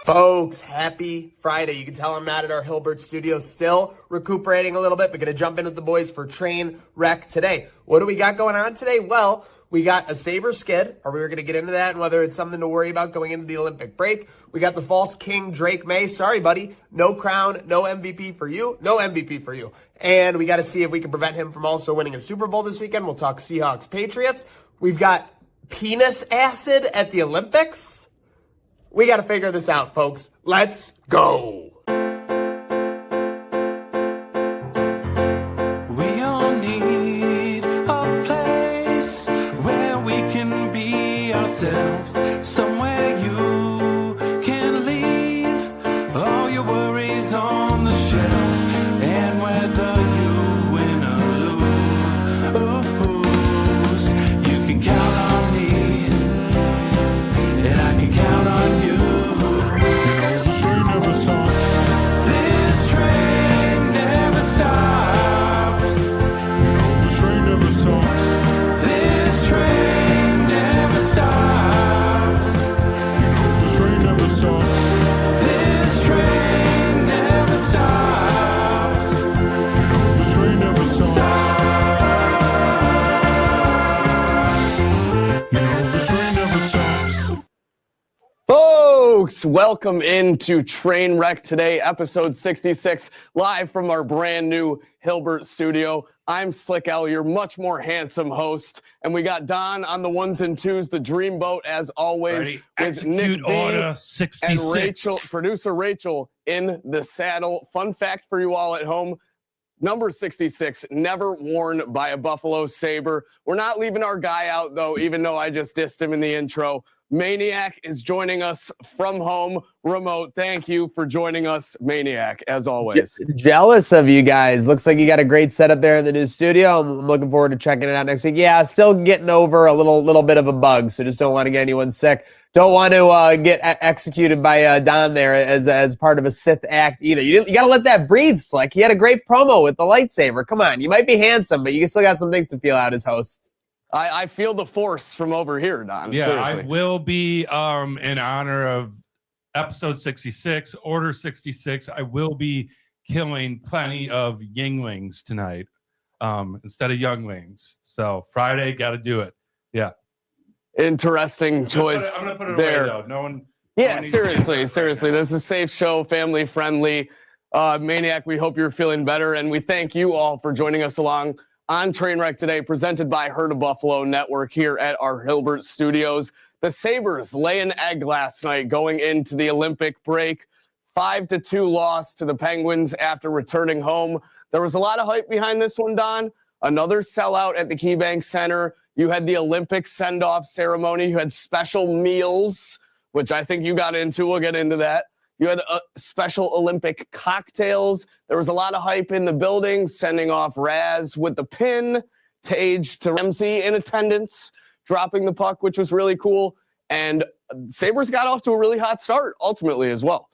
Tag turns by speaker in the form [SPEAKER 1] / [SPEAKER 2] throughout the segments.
[SPEAKER 1] Folks, happy Friday. You can tell I'm not at our Hilbert studio, still recuperating a little bit, but going to jump in with the boys for Trainwreck today. What do we got going on today? Well, we got a SABRES skid, or we were going to get into that and whether it's something to worry about going into the Olympic break. We got the false king, Drake May. Sorry, buddy. No crown, no MVP for you. No MVP for you. And we got to see if we can prevent him from also winning a Super Bowl this weekend. We'll talk Seahawks, Patriots. We've got penis acid at the Olympics. We got to figure this out, folks. Let's go.
[SPEAKER 2] We all need a place where we can be ourselves. Somewhere you can leave all your worries on the shelf. And whether you win or lose, you can count on me. And I can count on you.
[SPEAKER 3] Folks, welcome into Trainwreck today, episode 66, live from our brand new Hilbert studio. I'm Slick L, your much more handsome host, and we got Don on the ones and twos, the dreamboat as always,
[SPEAKER 4] Ready.
[SPEAKER 3] with
[SPEAKER 4] Execute
[SPEAKER 3] Nick B
[SPEAKER 4] order 66.
[SPEAKER 3] and Rachel, producer Rachel in the saddle. Fun fact for you all at home. Number 66, never worn by a Buffalo Sabre. We're not leaving our guy out, though, even though I just dissed him in the intro. Maniac is joining us from home, remote. Thank you for joining us, Maniac, as always.
[SPEAKER 1] Jealous of you guys. Looks like you got a great setup there in the new studio. I'm looking forward to checking it out next week. Yeah, still getting over a little bit of a bug, so just don't want to get anyone sick. Don't want to get executed by Don there as part of a Sith act either. You got to let that breathe, Slick. He had a great promo with the lightsaber. Come on, you might be handsome, but you still got some things to feel out as host.
[SPEAKER 3] I feel the force from over here, Don.
[SPEAKER 4] Yeah,
[SPEAKER 3] Seriously.
[SPEAKER 4] I will be in honor of episode 66, order 66. I will be killing plenty of yinglings tonight instead of younglings. So Friday, got to do it. Yeah.
[SPEAKER 3] Interesting choice.
[SPEAKER 4] I'm gonna put it
[SPEAKER 3] there.
[SPEAKER 4] away, though. No one.
[SPEAKER 3] Yeah, seriously. This is a safe show, family friendly. Maniac, we hope you're feeling better, and we thank you all for joining us along on Trainwreck today, presented by Herd of Buffalo Network here at our Hilbert studios. The Sabres lay an egg last night going into the Olympic break. 5-2 loss to the Penguins after returning home. There was a lot of hype behind this one, Don. Another sellout at the KeyBank Center. You had the Olympic send-off ceremony. You had special meals, which I think you got into. We'll get into that. You had special Olympic cocktails. There was a lot of hype in the building, sending off Raz with the pin, Tage to Ramsey in attendance, dropping the puck, which was really cool. And Sabres got off to a really hot start, ultimately, as well.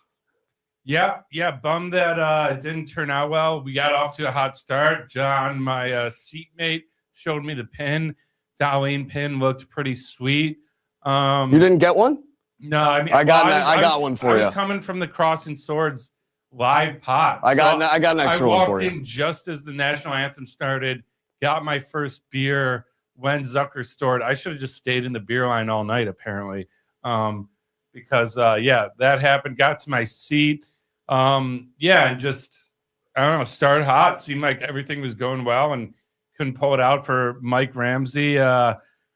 [SPEAKER 4] Yeah, bummed that it didn't turn out well. We got off to a hot start. John, my seatmate, showed me the pin. Darlene pin looked pretty sweet.
[SPEAKER 3] You didn't get one?
[SPEAKER 4] No, I mean,
[SPEAKER 3] I got one for you.
[SPEAKER 4] I was coming from the Crossing Swords live pot.
[SPEAKER 3] I got an extra one for you.
[SPEAKER 4] I walked in just as the national anthem started, got my first beer when Zucker stored. I should have just stayed in the beer line all night, apparently, because, that happened. Got to my seat. And just, I don't know, started hot. Seemed like everything was going well and couldn't pull it out for Mike Ramsey.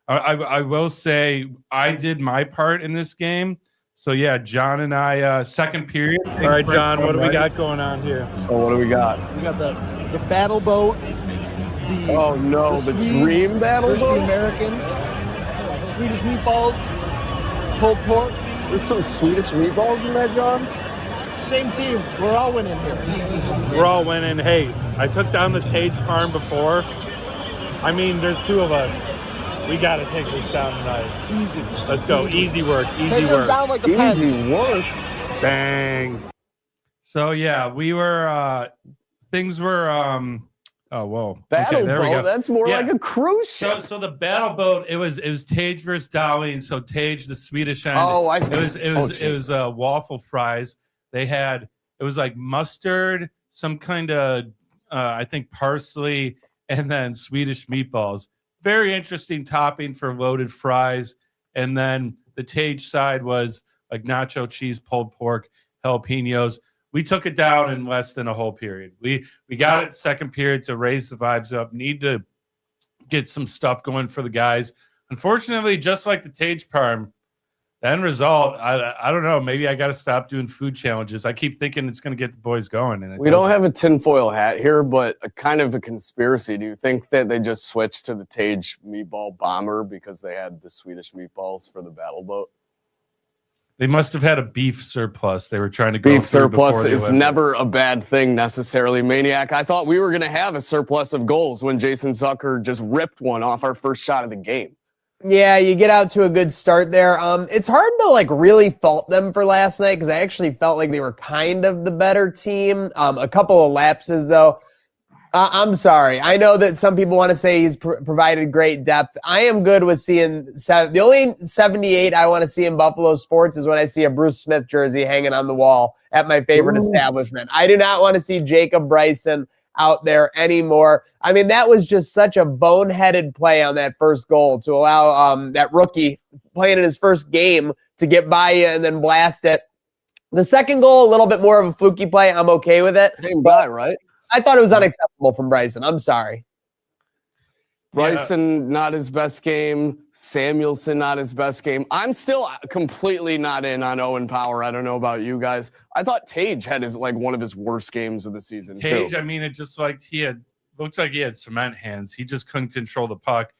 [SPEAKER 4] I will say I did my part in this game. So, yeah, John and I, second period.
[SPEAKER 5] All right, John, what do we got going on here?
[SPEAKER 3] Oh, what do we got?
[SPEAKER 5] We got the battle boat.
[SPEAKER 3] The dream battle
[SPEAKER 5] versus the
[SPEAKER 3] boat?
[SPEAKER 5] Americans. Swedish meatballs. Pulled pork.
[SPEAKER 3] There's some Swedish meatballs in that, John?
[SPEAKER 5] Same team. We're all winning here.
[SPEAKER 6] We're all winning. Hey, I took down the Tage farm before. I mean, there's two of us. We got to take this down tonight.
[SPEAKER 5] Easy.
[SPEAKER 6] Let's go. Easy work. Easy
[SPEAKER 5] Take them
[SPEAKER 6] work.
[SPEAKER 5] down like a
[SPEAKER 3] Easy work.
[SPEAKER 6] Bang.
[SPEAKER 4] So, yeah, we were things were Oh, whoa.
[SPEAKER 3] Battle
[SPEAKER 4] okay, there we
[SPEAKER 3] boat.
[SPEAKER 4] go.
[SPEAKER 3] That's more
[SPEAKER 4] Yeah.
[SPEAKER 3] like a cruise ship.
[SPEAKER 4] So the battle boat, it was Tage versus Darlene. So Tage, the Swedish end.
[SPEAKER 3] Oh, I see.
[SPEAKER 4] It was waffle fries. They had, it was like mustard, some kind of I think parsley, and then Swedish meatballs. Very interesting topping for loaded fries. And then the Tage side was like nacho cheese, pulled pork, jalapenos. We took it down in less than a whole period. We got it second period to raise the vibes up. Need to get some stuff going for the guys. Unfortunately, just like the Tage Parm, the end result, I don't know. Maybe I got to stop doing food challenges. I keep thinking it's going to get the boys going. And
[SPEAKER 3] we don't have a tinfoil hat here, but a kind of a conspiracy. Do you think that they just switched to the Tage meatball bomber because they had the Swedish meatballs for the battle boat?
[SPEAKER 4] They must have had a beef surplus. They were trying to go
[SPEAKER 3] beef surplus is
[SPEAKER 4] Olympics.
[SPEAKER 3] never a bad thing necessarily, Maniac. I thought we were going to have a surplus of goals when Jason Zucker just ripped one off our first shot of the game.
[SPEAKER 1] Yeah, you get out to a good start there. It's hard to like really fault them for last night because I actually felt like they were kind of the better team. A couple of lapses though. I'm sorry. I know that some people want to say he's provided great depth. I am good with seeing the only 78 I want to see in Buffalo sports is when I see a Bruce Smith jersey hanging on the wall at my favorite establishment. I do not want to see Jacob Bryson out there anymore. I mean, that was just such a boneheaded play on that first goal to allow that rookie playing in his first game to get by you and then blast it. The second goal, a little bit more of a fluky play. I'm okay with it.
[SPEAKER 3] Same guy, right?
[SPEAKER 1] I thought it was unacceptable from Bryson. I'm sorry.
[SPEAKER 3] Bryson, not his best game. Samuelson, not his best game. I'm still completely not in on Owen Power. I don't know about you guys. I thought Tage had one of his worst games of the season.
[SPEAKER 4] Tage,
[SPEAKER 3] too.
[SPEAKER 4] I mean, it just like looks like he had cement hands. He just couldn't control the puck.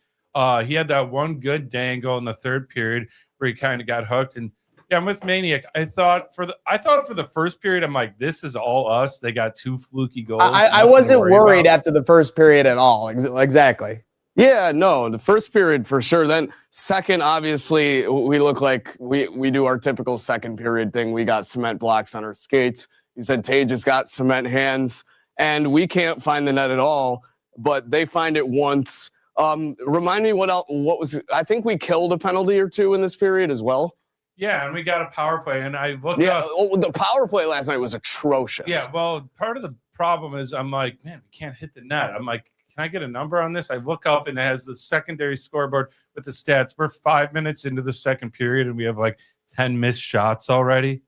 [SPEAKER 4] He had that one good dangle in the third period where he kind of got hooked. And yeah, I'm with Maniac. I thought for the first period, I'm like, this is all us. They got two fluky goals.
[SPEAKER 1] I wasn't worried after the first period at all. Exactly.
[SPEAKER 3] Yeah, no, the first period for sure. Then second, obviously, we look like we do our typical second period thing. We got cement blocks on our skates. You said Tage has got cement hands, and we can't find the net at all, but they find it once. Remind me what was I think we killed a penalty or two in this period as well.
[SPEAKER 4] Yeah, and we got a power play, and I looked up.
[SPEAKER 3] The power play last night was atrocious.
[SPEAKER 4] Yeah, well, part of the problem is I'm like, man, we can't hit the net. I'm like, can I get a number on this? I look up and it has the secondary scoreboard with the stats. We're 5 minutes into the second period and we have like 10 missed shots already.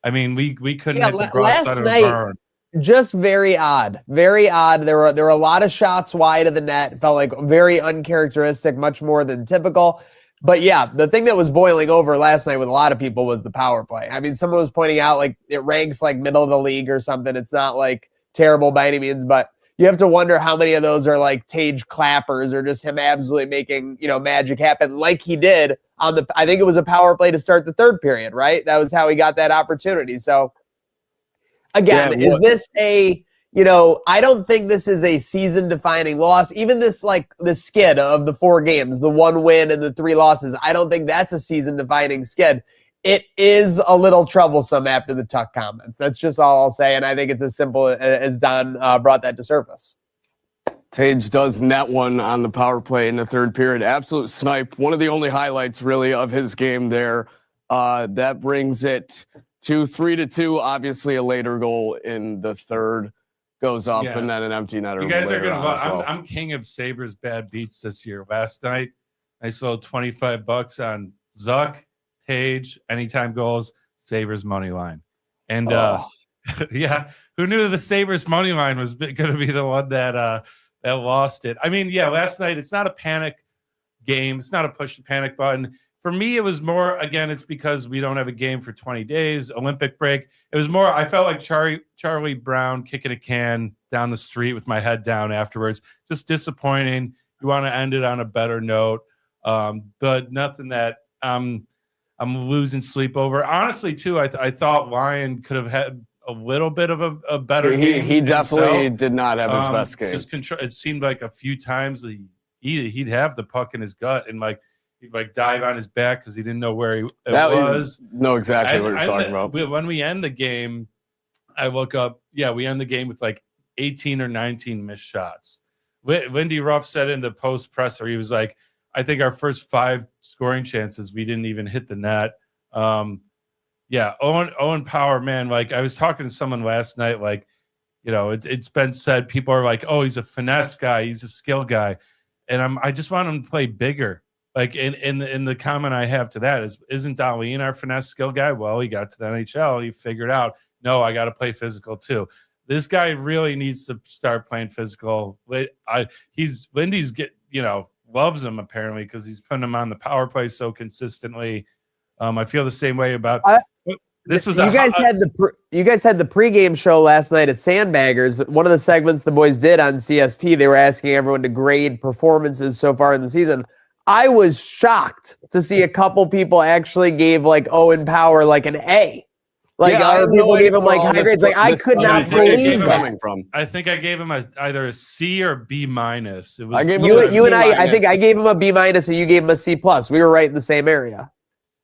[SPEAKER 4] I mean, we couldn't hit the broadside of the barn.
[SPEAKER 1] Just very odd. Very odd. There were a lot of shots wide of the net. It felt like very uncharacteristic, much more than typical. But yeah, the thing that was boiling over last night with a lot of people was the power play. I mean, someone was pointing out like it ranks like middle of the league or something. It's not like terrible by any means, but you have to wonder how many of those are like Tage clappers or just him absolutely making, magic happen like he did on I think it was a power play to start the third period, right? That was how he got that opportunity. So again, is this I don't think this is a season defining loss. Even this the skid of the 4 games, the 1 win and the 3 losses, I don't think that's a season defining skid. It is a little troublesome after the Tuck comments. That's just all I'll say, and I think it's as simple as Don brought that to surface.
[SPEAKER 3] Tage does net one on the power play in the third period. Absolute snipe. One of the only highlights, really, of his game there. That brings it to 3-2. Obviously, a later goal in the third goes up, and then an empty netter.
[SPEAKER 4] You guys are going to love I'm king of Sabres bad beats this year. Last night, I sold $25 on Zuck, Tage, anytime goals, Sabres money line. And yeah, who knew the Sabres money line was going to be the one that lost it? I mean, yeah, last night it's not a panic game. It's not a push the panic button. For me, it was more, again, it's because we don't have a game for 20 days, Olympic break. It was more, I felt like Charlie Brown kicking a can down the street with my head down afterwards. Just disappointing. You want to end it on a better note, but nothing that I'm losing sleep over. Honestly, too, I thought Lyon could have had a little bit of a better game.
[SPEAKER 3] He definitely did not have his best game.
[SPEAKER 4] Just it seemed like a few times he'd have the puck in his gut and he'd dive on his back because he didn't know where he was.
[SPEAKER 3] Know exactly what you're talking about.
[SPEAKER 4] When we end the game, I look up. Yeah, we end the game with 18 or 19 missed shots. Lindy Ruff said in the post presser, he was like, I think our first 5 scoring chances, we didn't even hit the net. Yeah, Owen Power, man, like I was talking to someone last night, like, you know, it's been said, people are like, oh, he's a finesse guy, he's a skill guy. And I just want him to play bigger. Like in the comment I have to that is, isn't Dahlin our finesse skill guy? Well, he got to the NHL, he figured out, no, I got to play physical too. This guy really needs to start playing physical. Lindy's loves him apparently because he's putting him on the power play so consistently. I feel the same way about this. Was
[SPEAKER 1] you guys had the pregame show last night at Sandbaggers. One of the segments the boys did on CSP, they were asking everyone to grade performances so far in the season. I was shocked to see a couple people actually gave like Owen Power like an A. Like other people gave him like high grades. Like I could not believe that.
[SPEAKER 4] I think I gave him either a C or B minus. It was
[SPEAKER 3] I gave
[SPEAKER 1] you and I think I gave him a B minus and you gave him a C plus. We were right in the same area.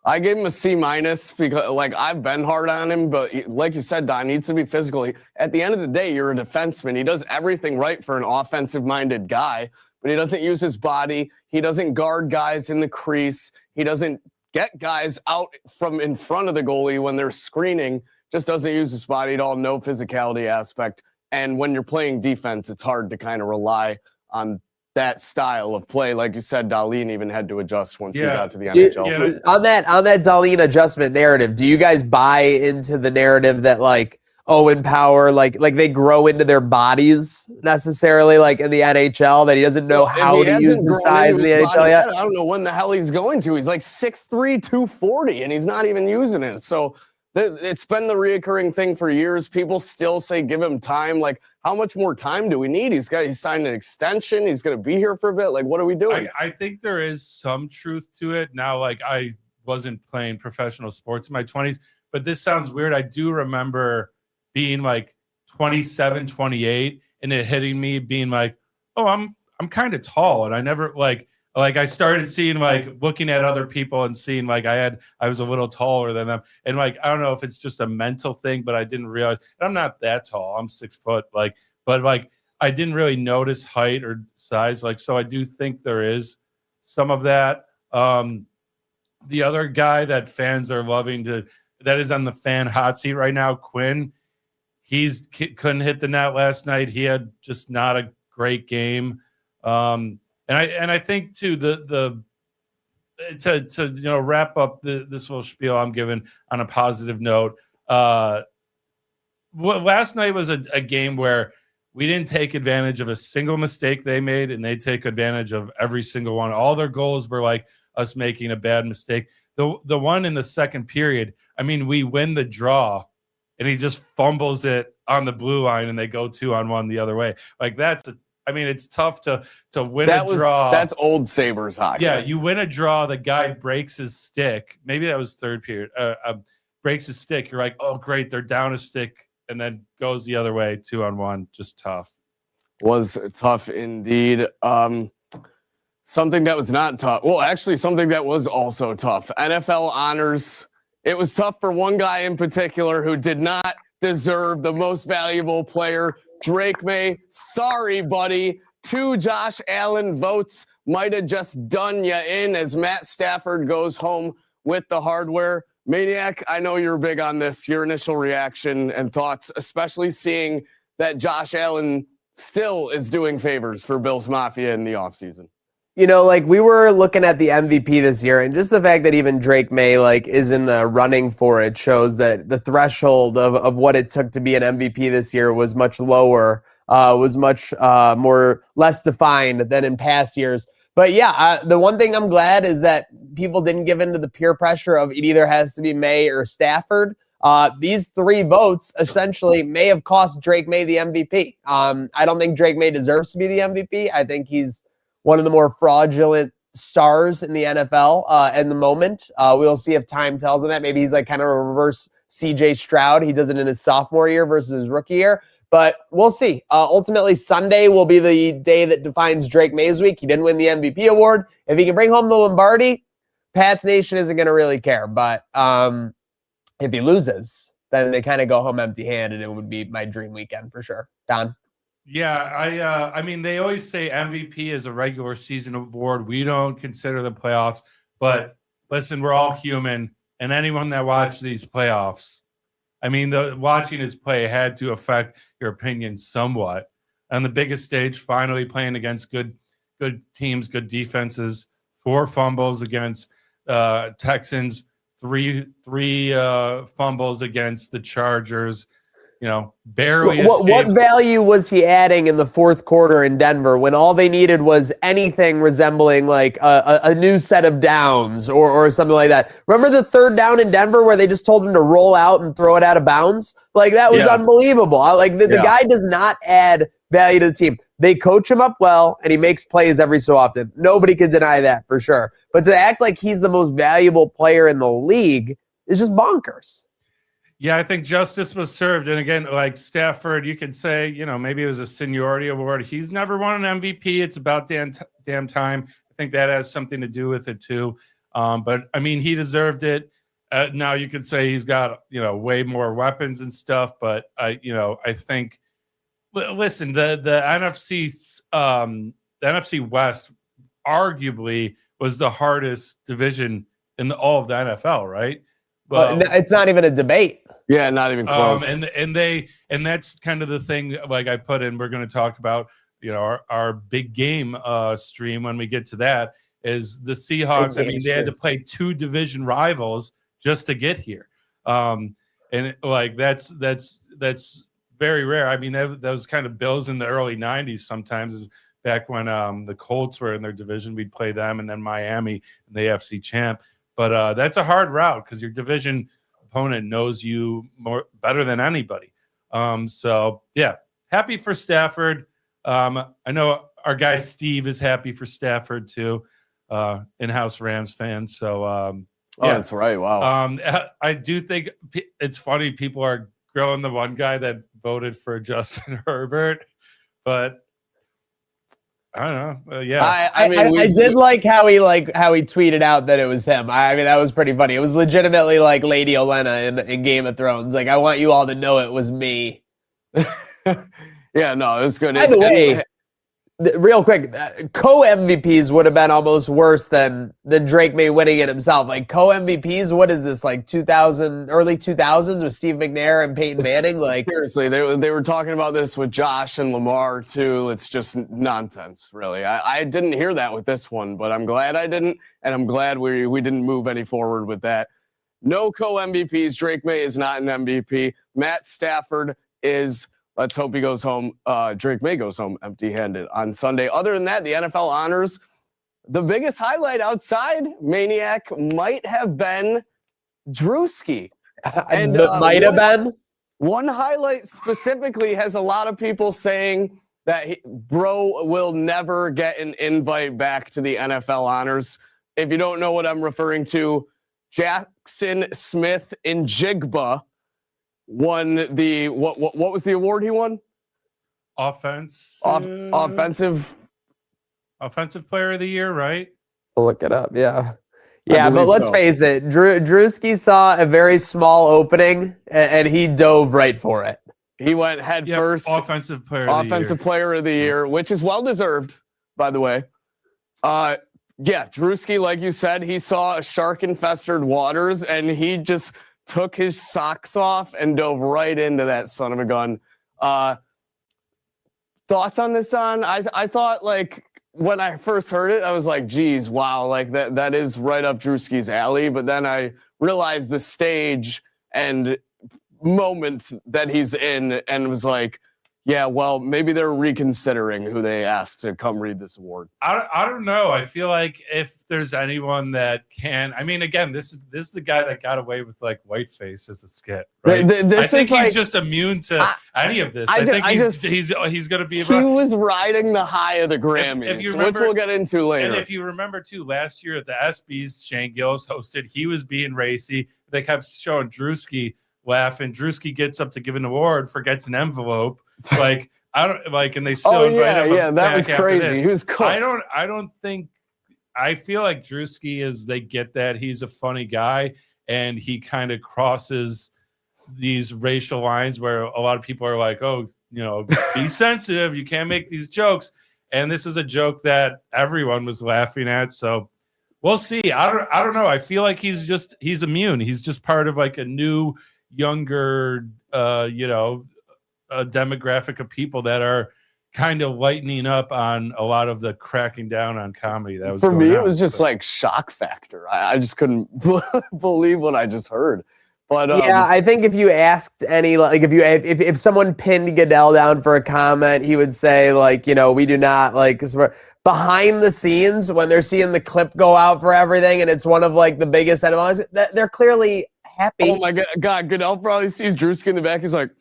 [SPEAKER 3] I gave him a C minus because, like, I've been hard on him, but like you said, Don, needs to be physical. At the end of the day, you're a defenseman. He does everything right for an offensive-minded guy, but he doesn't use his body. He doesn't guard guys in the crease. He doesn't get guys out from in front of the goalie when they're screening. Just doesn't use his body at all. No physicality aspect. And when you're playing defense, it's hard to kind of rely on that style of play. Like you said, Dahlin even had to adjust once he got to the NHL.
[SPEAKER 1] On that Dahlin adjustment narrative, do you guys buy into the narrative that like Owen Power, like they grow into their bodies necessarily, like in the NHL, that he doesn't know how to use the size of the NHL yet?
[SPEAKER 3] I don't know when the hell he's going to. He's like 6'3", 240, and he's not even using it. So it's been the reoccurring thing for years. People still say give him time. Like, how much more time do we need? He's signed an extension. He's going to be here for a bit. Like, what are we doing?
[SPEAKER 4] I think there is some truth to it. Now, like, I wasn't playing professional sports in my 20s, but this sounds weird. I do remember being like 27, 28, and it hitting me being like, oh, I'm kind of tall. And I never like I started seeing, like, looking at other people and seeing like I was a little taller than them. And like, I don't know if it's just a mental thing, but I didn't realize I'm not that tall. I'm 6 foot. Like, but like, I didn't really notice height or size. Like, so I do think there is some of that. The other guy that fans are loving that is on the fan hot seat right now, Quinn, couldn't hit the net last night. He had just not a great game. And I think too to wrap up this little spiel I'm giving on a positive note. Last night was a game where we didn't take advantage of a single mistake they made, and they take advantage of every single one. All their goals were like us making a bad mistake. The one in the second period, I mean, we win the draw, and he just fumbles it on the blue line, and they go 2-on-1 the other way. Like it's tough to win a draw.
[SPEAKER 3] That's old Sabres hockey.
[SPEAKER 4] Yeah, you win a draw. The guy breaks his stick. Maybe that was third period. Breaks his stick. You're like, oh, great, they're down a stick, and then goes the other way, 2-on-1. Just tough.
[SPEAKER 3] Was tough indeed. Something that was not tough. Well, actually, something that was also tough. NFL honors. It was tough for one guy in particular who did not deserve the most valuable player. Drake May, sorry, buddy. 2 Josh Allen votes might have just done you in as Matt Stafford goes home with the hardware. Maniac, I know you're big on this. Your initial reaction and thoughts, especially seeing that Josh Allen still is doing favors for Bills Mafia in the offseason.
[SPEAKER 1] You know, like we were looking at the MVP this year, and just the fact that even Drake May like is in the running for it shows that the threshold of what it took to be an MVP this year was much lower, was much less defined than in past years. But yeah, the one thing I'm glad is that people didn't give into the peer pressure of it either has to be May or Stafford. These 3 votes essentially may have cost Drake May the MVP. I don't think Drake May deserves to be the MVP. I think he's one of the more fraudulent stars in the NFL at the moment. We'll see if time tells on that. Maybe he's like kind of a reverse CJ Stroud. He does it in his sophomore year versus his rookie year. But we'll see. Ultimately, Sunday will be the day that defines Drake May's week. He didn't win the MVP award. If he can bring home the Lombardi, Pats Nation isn't going to really care. But if he loses, then they kind of go home empty-handed. It would be my dream weekend for sure. Don?
[SPEAKER 4] Yeah, I mean, they always say MVP is a regular season award. We don't consider the playoffs, but listen, we're all human, and anyone that watched these playoffs, I mean, the watching his play had to affect your opinion somewhat. On the biggest stage, finally playing against good teams, good defenses. 4 fumbles against Texans, three fumbles against the Chargers. You know, barely
[SPEAKER 1] What
[SPEAKER 4] escaped.
[SPEAKER 1] value was he adding in the fourth quarter in Denver when all they needed was anything resembling like a new set of downs or something like that? Remember the third down in Denver where they just told him to roll out and throw it out of bounds? Like, that was unbelievable. The guy does not add value to the team. They coach him up well, and he makes plays every so often. Nobody can deny that for sure. But to act like he's the most valuable player in the league is just bonkers.
[SPEAKER 4] Yeah, I think justice was served. And again, like Stafford, you can say, you know, maybe it was a seniority award. He's never won an MVP. It's about damn time. I think that has something to do with it too. But I mean, he deserved it. Now you could say he's got, you know, way more weapons and stuff. But I think, listen, the NFC West arguably was the hardest division in all of the NFL, right?
[SPEAKER 1] But it's not even a debate.
[SPEAKER 3] Yeah, not even close.
[SPEAKER 4] And that's kind of the thing. Like I put in, we're going to talk about, you know, our big game stream when we get to that. Is the Seahawks? I mean, they had to play 2 division rivals just to get here, and like that's very rare. I mean, that was kind of Bills in the early '90s. Sometimes is back when the Colts were in their division, we'd play them, and then Miami, and the AFC champ. But that's a hard route because your division opponent knows you better than anybody. So yeah, happy for Stafford. I know our guy Steve is happy for Stafford too, in-house Rams fan. So
[SPEAKER 3] yeah, that's right. Wow.
[SPEAKER 4] I do think it's funny. People are grilling the one guy that voted for Justin Herbert, but I don't know. Yeah,
[SPEAKER 1] I did like how he tweeted out that it was him. I mean, that was pretty funny. It was legitimately like Lady Olenna in Game of Thrones. Like, I want you all to know it was me.
[SPEAKER 3] Yeah, no, it's good.
[SPEAKER 1] By the way, real quick, co-MVPs would have been almost worse than Drake May winning it himself. Like, co-MVPs, what is this, like early 2000s with Steve McNair and Peyton Manning? Like,
[SPEAKER 3] seriously, they were talking about this with Josh and Lamar too. It's just nonsense, really. I didn't hear that with this one, but I'm glad I didn't, and I'm glad we didn't move any forward with that. No co-MVPs. Drake May is not an MVP. Matt Stafford is. Let's hope he goes home. Drake May goes home empty-handed on Sunday. Other than that, the NFL honors. The biggest highlight outside Maniac might have been Drewski.
[SPEAKER 1] And might have been.
[SPEAKER 3] One highlight specifically has a lot of people saying that bro will never get an invite back to the NFL honors. If you don't know what I'm referring to, Jackson Smith in Jigba won the what was the award he won?
[SPEAKER 4] Offensive player of the year, right?
[SPEAKER 1] I'll look it up. Yeah, but let's face it. Drewski saw a very small opening and he dove right for it.
[SPEAKER 3] He went head first.
[SPEAKER 4] Offensive player
[SPEAKER 3] of the year, which is well deserved, by the way. Yeah, Drewski, like you said, he saw shark-infested waters and he just took his socks off and dove right into that son of a gun. Thoughts on this, Don? I thought, like, when I first heard it, I was like, geez, wow, like that is right up Drewski's alley. But then I realized the stage and moment that he's in and was like, yeah, well, maybe they're reconsidering who they asked to come read this award.
[SPEAKER 4] I don't know. I feel like if there's anyone that can, I mean, again, this is the guy that got away with like whiteface as a skit, right? I think he's just immune to any of this. I think he's going to be.
[SPEAKER 3] He was riding the high of the Grammys, which we'll get into later.
[SPEAKER 4] And if you remember too, last year at the ESPYs, Shane Gillis hosted. He was being racy. They kept showing Drewski laughing. Drewski gets up to give an award, forgets an envelope. Like, I don't like, and they still invite him.
[SPEAKER 3] Yeah, that was crazy. He was cooked.
[SPEAKER 4] I don't think. I feel like Drewski is. They get that he's a funny guy, and he kind of crosses these racial lines where a lot of people are like, "Oh, be sensitive. You can't make these jokes. And this is a joke that everyone was laughing at. So we'll see. I don't know. I feel like he's immune. He's just part of like a new, younger, a demographic of people that are kind of lightening up on a lot of the cracking down on comedy. That was
[SPEAKER 3] for me. It was just like shock factor. I just couldn't believe what I just heard. But
[SPEAKER 1] yeah, I think if you asked any, like, if someone pinned Goodell down for a comment, he would say, like, we do not, like, 'cause behind the scenes when they're seeing the clip go out for everything, and it's one of like the biggest enemies, they're clearly happy.
[SPEAKER 3] Oh my God, Goodell probably sees Drewski in the back. He's like,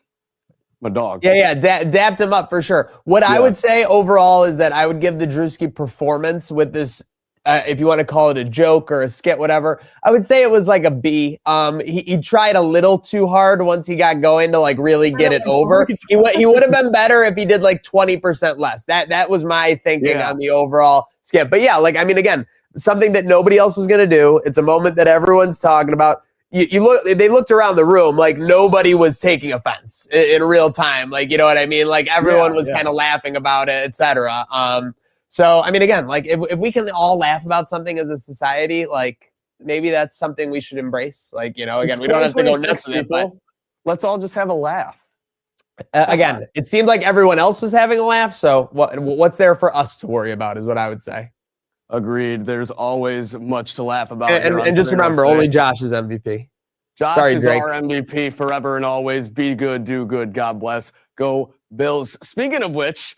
[SPEAKER 3] my dog.
[SPEAKER 1] Yeah, dapped him up for sure. What I would say overall is that I would give the Drewski performance with this, if you want to call it a joke or a skit, whatever, I would say it was like a B. He tried a little too hard once he got going to like really get it over. He would have been better if he did like 20% less. That was my thinking on the overall skit. But yeah, like, I mean, again, something that nobody else was going to do. It's a moment that everyone's talking about. They looked around the room like nobody was taking offense in real time. Like, you know what I mean? Like everyone was kind of laughing about it, etc. So, I mean, again, like if we can all laugh about something as a society, like maybe that's something we should embrace. Like, again, we don't have to go nuts with it, but
[SPEAKER 3] let's all just have a laugh.
[SPEAKER 1] Again, it seemed like everyone else was having a laugh. So what's there for us to worry about is what I would say.
[SPEAKER 3] Agreed. There's always much to laugh about.
[SPEAKER 1] And just remember, only Josh is MVP.
[SPEAKER 3] Josh is our MVP forever and always. Be good, do good. God bless. Go Bills. Speaking of which,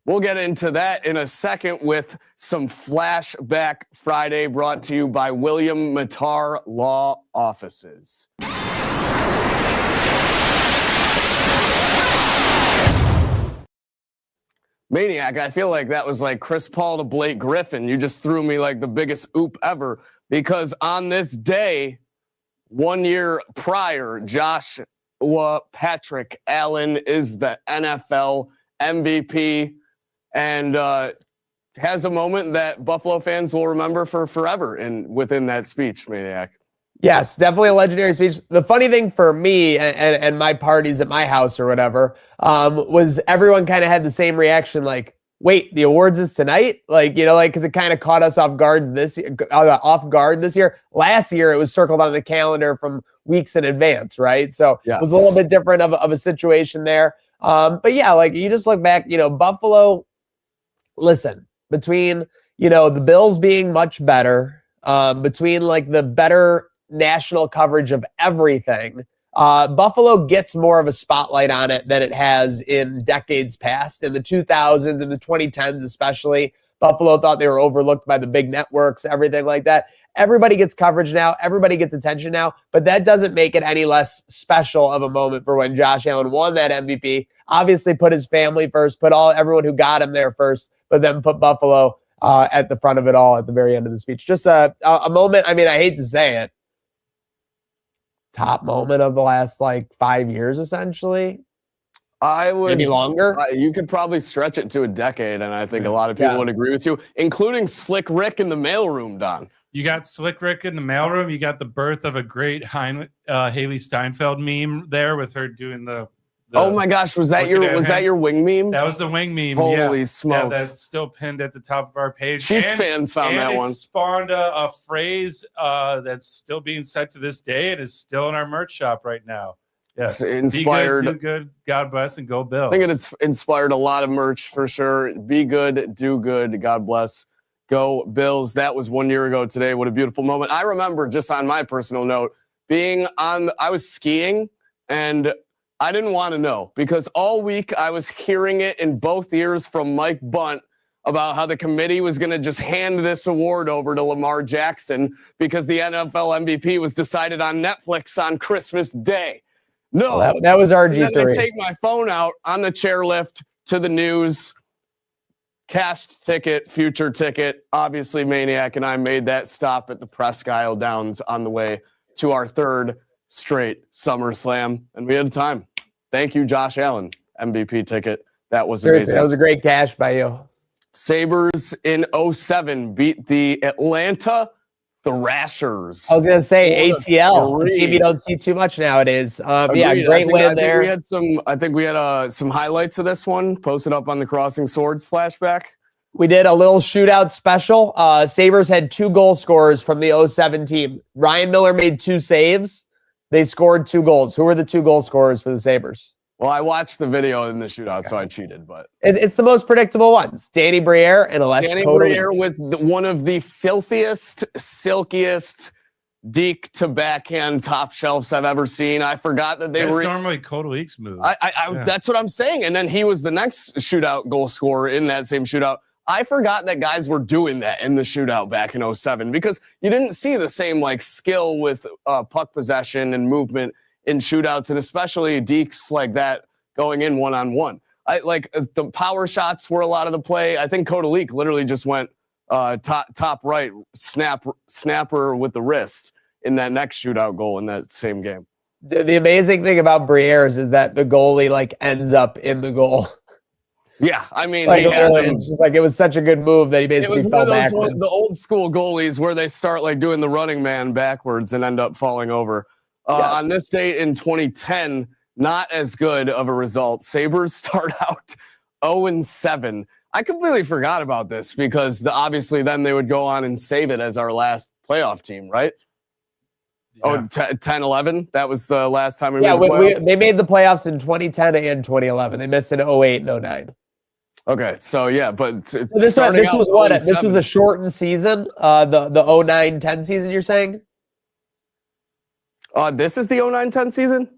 [SPEAKER 3] we'll get into that in a second with some Flashback Friday brought to you by William Matar Law Offices. Maniac, I feel like that was like Chris Paul to Blake Griffin. You just threw me like the biggest oop ever, because on this day, 1 year prior, Joshua Patrick Allen is the NFL MVP and has a moment that Buffalo fans will remember for forever within that speech, Maniac.
[SPEAKER 1] Yes, definitely a legendary speech. The funny thing for me and my parties at my house or whatever was everyone kind of had the same reaction, like, wait, the awards is tonight? Like, because it kind of caught us off guard this year. Last year, it was circled on the calendar from weeks in advance, right? So It was a little bit different of a situation there. But yeah, like you just look back, Buffalo, listen, between, the Bills being much better, between like the better national coverage of everything, Buffalo gets more of a spotlight on it than it has in decades past. In the 2000s and the 2010s especially, Buffalo thought they were overlooked by the big networks, everything like that. Everybody gets coverage now. Everybody gets attention now. But that doesn't make it any less special of a moment for when Josh Allen won that MVP. Obviously put his family first, put everyone who got him there first, but then put Buffalo at the front of it all at the very end of the speech. Just a moment, I mean, I hate to say it, top moment of the last like 5 years, essentially.
[SPEAKER 3] I would
[SPEAKER 1] maybe longer.
[SPEAKER 3] You could probably stretch it to a decade, and I think a lot of people would agree with you, including Slick Rick in the mailroom, Don.
[SPEAKER 4] You got Slick Rick in the mailroom. You got the birth of a great Haley Steinfeld meme there with her doing the
[SPEAKER 3] oh my gosh, was that your wing meme?
[SPEAKER 4] That was the wing meme.
[SPEAKER 3] Holy smokes.
[SPEAKER 4] Yeah, that's still pinned at the top of our page.
[SPEAKER 3] Chiefs fans found that one.
[SPEAKER 4] It spawned a phrase that's still being said to this day. It is still in our merch shop right now.
[SPEAKER 3] Yes. Inspired.
[SPEAKER 4] Be good, do good, God bless, and go Bills.
[SPEAKER 3] I think it's inspired a lot of merch for sure. Be good, do good, God bless, go Bills. That was 1 year ago today. What a beautiful moment. I remember, just on my personal note, I was skiing and I didn't want to know, because all week I was hearing it in both ears from Mike Bunt about how the committee was going to just hand this award over to Lamar Jackson because the NFL MVP was decided on Netflix on Christmas Day. No,
[SPEAKER 1] that was RG3.
[SPEAKER 3] Then I take my phone out on the chairlift to the news. Cashed ticket, future ticket. Obviously, Maniac and I made that stop at the Presque Isle Downs on the way to our third straight SummerSlam, and we had a time. Thank you, Josh Allen, MVP ticket. That was amazing.
[SPEAKER 1] That was a great cash by you.
[SPEAKER 3] Sabres in 07 beat the Atlanta Thrashers.
[SPEAKER 1] I was gonna say
[SPEAKER 3] What a
[SPEAKER 1] ATL, a team
[SPEAKER 3] three.
[SPEAKER 1] you don't see too much nowadays. Yeah,
[SPEAKER 3] Agreed.
[SPEAKER 1] great win there.
[SPEAKER 3] I think we had some highlights of this one posted up on the Crossing Swords flashback.
[SPEAKER 1] We did a little shootout special. Sabres had 2 goal scorers from the 07 team. Ryan Miller made 2 saves. They scored 2 goals. Who were the 2 goal scorers for the Sabres?
[SPEAKER 3] Well, I watched the video in the shootout, so I cheated. But
[SPEAKER 1] It's the most predictable ones. Danny Briere and Alesh
[SPEAKER 3] Danny
[SPEAKER 1] Koda.
[SPEAKER 3] Briere with one of the filthiest, silkiest deke to backhand top shelves I've ever seen. I forgot that they
[SPEAKER 4] That's
[SPEAKER 3] were
[SPEAKER 4] normally Kodalik's move.
[SPEAKER 3] Yeah. That's what I'm saying. And then he was the next shootout goal scorer in that same shootout. I forgot that guys were doing that in the shootout back in 07 because you didn't see the same like skill with puck possession and movement in shootouts, and especially dekes like that going in one-on-one. The power shots were a lot of the play. I think Kodalik literally just went top right snapper with the wrist in that next shootout goal in that same game.
[SPEAKER 1] The amazing thing about Briere's is that the goalie like ends up in the goal.
[SPEAKER 3] Yeah, I mean,
[SPEAKER 1] it's just like it was such a good move that he basically fell backwards.
[SPEAKER 3] The old school goalies where they start like doing the running man backwards and end up falling over.
[SPEAKER 1] Yes.
[SPEAKER 3] On this date in 2010, not as good of a result. Sabres start out 0-7. I completely forgot about this because obviously then they would go on and save it as our last playoff team, right? Yeah. 10-11. That was the last time we made the playoffs.
[SPEAKER 1] They made the playoffs in 2010 and 2011. They missed in 08 and 09.
[SPEAKER 3] Okay, so yeah, but
[SPEAKER 1] this was a shortened season. The 09-10 season, you're saying?
[SPEAKER 3] This is the 09-10 season?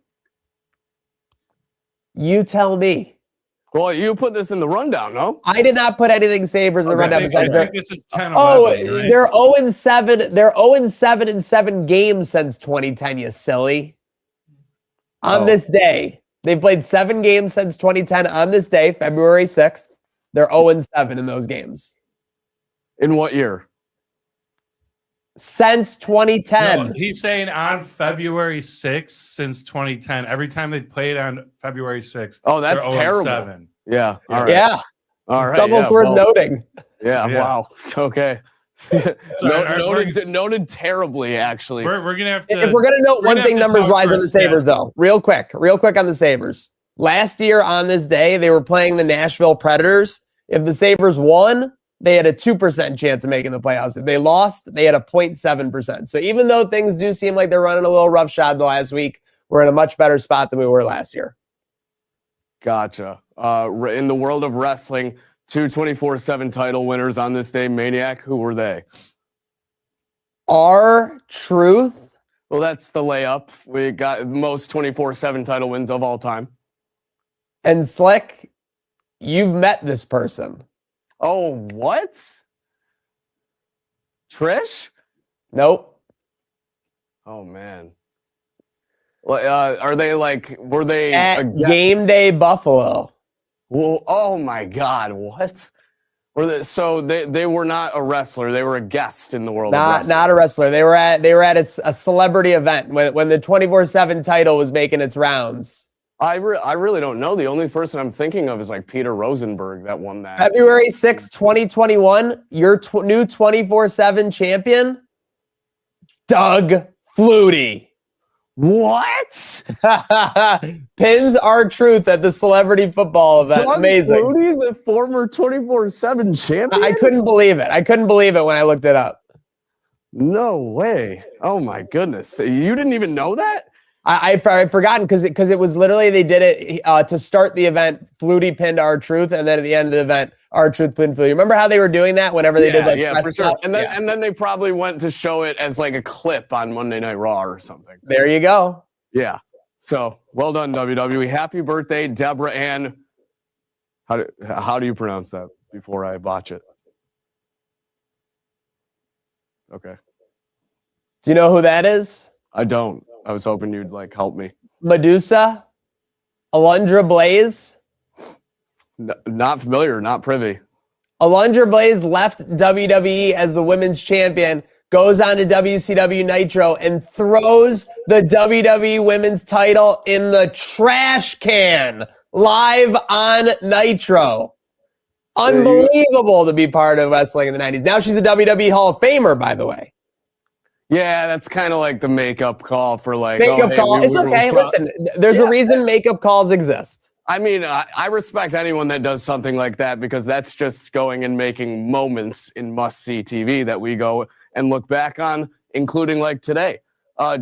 [SPEAKER 1] You tell me.
[SPEAKER 3] Well, you put this in the rundown, no?
[SPEAKER 1] I did not put anything Sabres in the rundown.
[SPEAKER 4] I think this is 10-11, right?
[SPEAKER 1] They're 0-7. They're 0-7 in 7 games since 2010, you silly. On this day. They've played 7 games since 2010 on this day, February 6th. They're 0-7 in those games.
[SPEAKER 3] In what year?
[SPEAKER 1] Since 2010.
[SPEAKER 4] No, he's saying on February 6th since 2010. Every time they played on February 6th.
[SPEAKER 3] Oh, that's terrible. Yeah. All right.
[SPEAKER 1] Yeah.
[SPEAKER 3] All right.
[SPEAKER 1] It's almost worth noting.
[SPEAKER 3] Yeah. Wow. Okay. Noted terribly, actually.
[SPEAKER 4] We're going to have to.
[SPEAKER 1] If we're going to note one thing numbers-wise on the Sabres, though, real quick on the Sabres. Last year on this day, they were playing the Nashville Predators. If the Sabres won, they had a 2% chance of making the playoffs. If they lost, they had a 0.7%. So even though things do seem like they're running a little roughshod the last week, we're in a much better spot than we were last year.
[SPEAKER 3] Gotcha. In the world of wrestling, 2 24/7 title winners on this day. Maniac, who were they?
[SPEAKER 1] R-Truth.
[SPEAKER 3] Well, that's the layup. We got most 24/7 title wins of all time.
[SPEAKER 1] And Slick, you've met this person.
[SPEAKER 3] Oh, what? Trish?
[SPEAKER 1] Nope.
[SPEAKER 3] Oh, man. Are they like, were they
[SPEAKER 1] at Game Day Buffalo?
[SPEAKER 3] Well, oh my God, what? So they were not a wrestler. They were a guest in the world of wrestling.
[SPEAKER 1] Not a wrestler. They were at a celebrity event when the 24/7 title was making its rounds.
[SPEAKER 3] I really don't know. The only person I'm thinking of is like Peter Rosenberg that won that.
[SPEAKER 1] February 6, 2021, your new 24/7 champion, Doug Flutie.
[SPEAKER 3] What?
[SPEAKER 1] Pins R-Truth at the celebrity football event.
[SPEAKER 3] Doug
[SPEAKER 1] Amazing.
[SPEAKER 3] Flutie's a former 24/7 champion?
[SPEAKER 1] I couldn't believe it. I couldn't believe it when I looked it up.
[SPEAKER 3] No way. Oh my goodness. You didn't even know that?
[SPEAKER 1] I've forgotten because it was literally they did it to start the event. Flutie pinned R-Truth, and then at the end of the event, R-Truth pinned Flutie. Remember how they were doing that whenever they did
[SPEAKER 3] for sure.
[SPEAKER 1] stuff?
[SPEAKER 3] And then they probably went to show it as like a clip on Monday Night Raw or something.
[SPEAKER 1] There you go.
[SPEAKER 3] Yeah. So well done, WWE. Happy birthday, Deborah Ann. How do you pronounce that before I botch it? Okay.
[SPEAKER 1] Do you know who that is?
[SPEAKER 3] I don't. I was hoping you'd like help me.
[SPEAKER 1] Medusa, Alundra Blaze.
[SPEAKER 3] Not familiar, not privy.
[SPEAKER 1] Alundra Blaze left WWE as the women's champion, goes on to WCW Nitro, and throws the WWE women's title in the trash can live on Nitro. Unbelievable to be part of wrestling in the 90s. Now she's a WWE Hall of Famer, by the way.
[SPEAKER 3] Yeah, that's kind of like the makeup call for like
[SPEAKER 1] Makeup call. It's okay. Listen, there's a reason makeup calls exist.
[SPEAKER 3] I mean, I respect anyone that does something like that because that's just going and making moments in must-see TV that we go and look back on, including like today.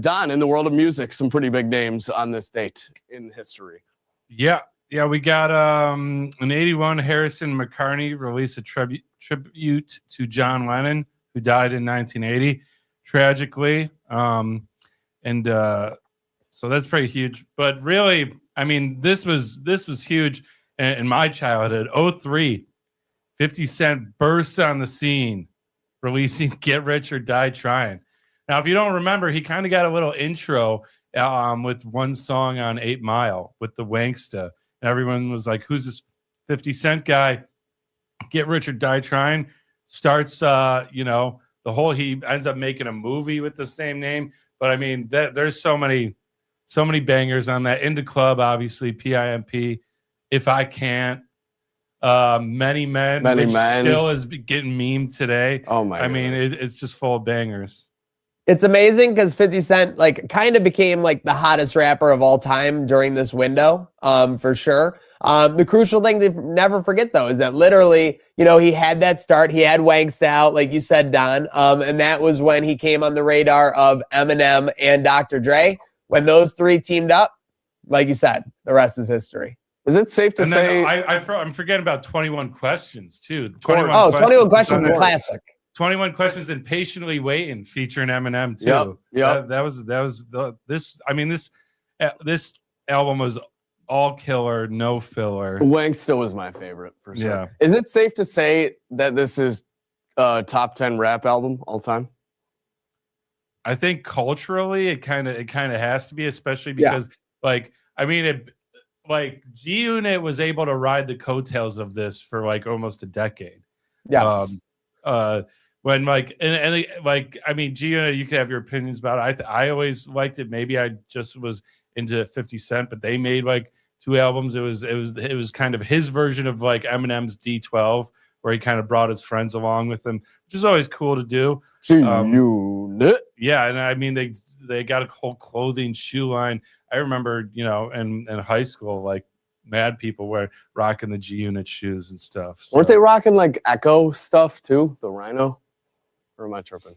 [SPEAKER 3] Don, in the world of music, some pretty big names on this date in history.
[SPEAKER 4] Yeah, we got an 81 Harrison McCartney released a tribute to John Lennon, who died in 1980, tragically. So that's pretty huge. But really, I mean, this was huge in my childhood. 2003, 50 Cent bursts on the scene, releasing "Get Rich or Die Trying." Now, if you don't remember, he kind of got a little intro with one song on 8 Mile with the Wanksta. And everyone was like, who's this 50 Cent guy? Get Rich or Die Trying starts, he ends up making a movie with the same name. But I mean, there's so many bangers on that. Into Club, obviously, PIMP, If I Can't, Many Men, still is getting memed today.
[SPEAKER 3] Oh my!
[SPEAKER 4] I mean, it's just full of bangers.
[SPEAKER 1] It's amazing because 50 Cent kind of became like the hottest rapper of all time during this window, for sure. The crucial thing to never forget, though, is that literally, he had that start. He had Wanksta out, like you said, Don, and that was when he came on the radar of Eminem and Dr. Dre. When those three teamed up, like you said, the rest is history.
[SPEAKER 3] Is it safe to say?
[SPEAKER 4] I'm forgetting about 21 Questions, too.
[SPEAKER 1] 21 Questions is a classic.
[SPEAKER 4] 21 Questions and Patiently Waiting, featuring Eminem too.
[SPEAKER 3] Yep.
[SPEAKER 4] This album was all killer, no filler.
[SPEAKER 3] Wanksta was my favorite for sure.
[SPEAKER 4] Yeah.
[SPEAKER 3] Is it safe to say that this is top 10 rap album all time?
[SPEAKER 4] I think culturally it kind of has to be, especially because G-Unit was able to ride the coattails of this for like almost a decade.
[SPEAKER 1] Yes.
[SPEAKER 4] When G-Unit, you can have your opinions about it. I always liked it. Maybe I just was into 50 Cent, but they made like 2 albums. It was kind of his version of like Eminem's D12, where he kind of brought his friends along with him, which is always cool to do.
[SPEAKER 3] G-Unit.
[SPEAKER 4] Yeah, and I mean they got a whole clothing shoe line. I remember, in high school, like mad people were rocking the G-Unit shoes and stuff. So.
[SPEAKER 3] Weren't they rocking like Echo stuff too? The Rhino? Or am I tripping?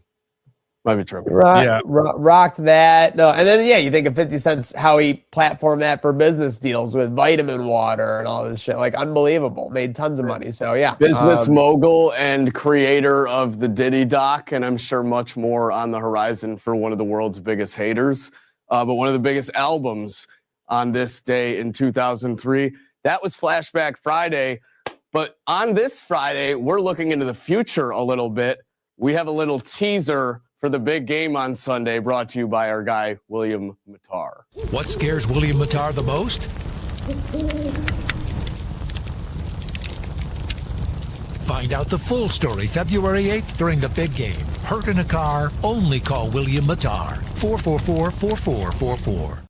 [SPEAKER 3] Might be tripping.
[SPEAKER 1] Rocked that. No, and then you think of 50 Cent's how he platformed that for business deals with vitamin water and all this shit. Like unbelievable. Made tons of money. So yeah.
[SPEAKER 3] Business mogul and creator of the Diddy doc, and I'm sure much more on the horizon for one of the world's biggest haters. But one of the biggest albums on this day in 2003. That was Flashback Friday. But on this Friday, we're looking into the future a little bit. We have a little teaser for the big game on Sunday, brought to you by our guy, William Matar.
[SPEAKER 7] What scares William Matar the most? Find out the full story February 8th during the big game. Hurt in a car? Only call William Matar. 444-4444.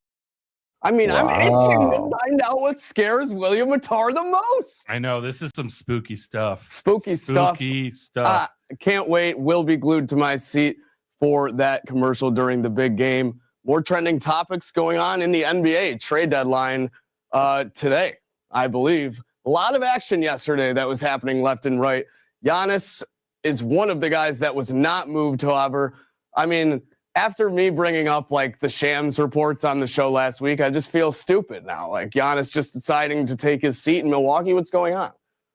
[SPEAKER 3] I mean, I'm itching to find out what scares William Matar the most.
[SPEAKER 4] I know, this is some spooky stuff.
[SPEAKER 3] Spooky stuff. I can't wait. Will be glued to my seat for that commercial during the big game. More trending topics going on in the NBA trade deadline today, I believe. A lot of action yesterday that was happening left and right. Giannis is one of the guys that was not moved, however. I mean, after me bringing up like the Shams reports on the show last week, I just feel stupid now. Like Giannis just deciding to take his seat in Milwaukee. What's going on?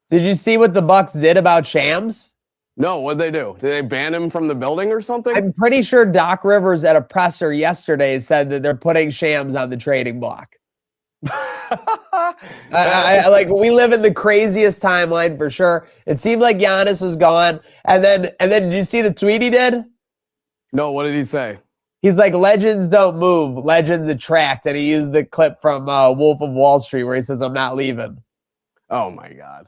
[SPEAKER 1] Did you see what the Bucks did about Shams?
[SPEAKER 3] No, what'd they do? Did they ban him from the building or something?
[SPEAKER 1] I'm pretty sure Doc Rivers at a presser yesterday said that they're putting Shams on the trading block. We live in the craziest timeline for sure. It seemed like Giannis was gone. And then did you see the tweet he did?
[SPEAKER 3] No, what did he say?
[SPEAKER 1] He's like, legends don't move, legends attract. And he used the clip from Wolf of Wall Street where he says, I'm not leaving.
[SPEAKER 3] Oh my God.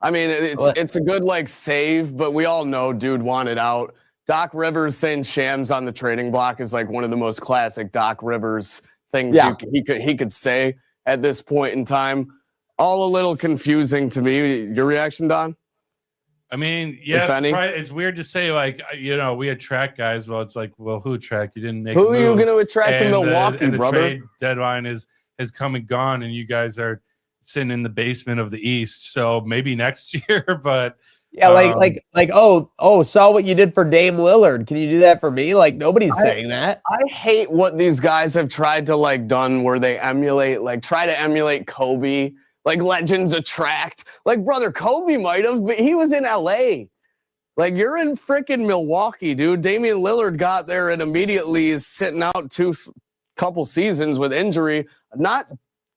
[SPEAKER 3] I mean, it's a good like save, but we all know dude wanted out. Doc Rivers saying Shams on the trading block is like one of the most classic Doc Rivers things he could say at this point in time. All a little confusing to me. Your reaction, Don?
[SPEAKER 4] I mean, yes,
[SPEAKER 3] any?
[SPEAKER 4] it's weird to say, like, we attract guys. Well, it's like, well, who attract? You didn't make
[SPEAKER 3] Who
[SPEAKER 4] a
[SPEAKER 3] are you
[SPEAKER 4] move.
[SPEAKER 3] going to attract to
[SPEAKER 4] And
[SPEAKER 3] Milwaukee,
[SPEAKER 4] the
[SPEAKER 3] brother?
[SPEAKER 4] trade deadline has come and gone, and you guys are sitting in the basement of the East. So maybe next year, but
[SPEAKER 1] Yeah, saw what you did for Dame Lillard. Can you do that for me? Like, nobody's saying that.
[SPEAKER 3] I hate what these guys have tried to done where they try to emulate Kobe. Like legends attract. Like, brother, Kobe might have, but he was in LA. Like, you're in freaking Milwaukee, dude. Damian Lillard got there and immediately is sitting out couple seasons with injury. Not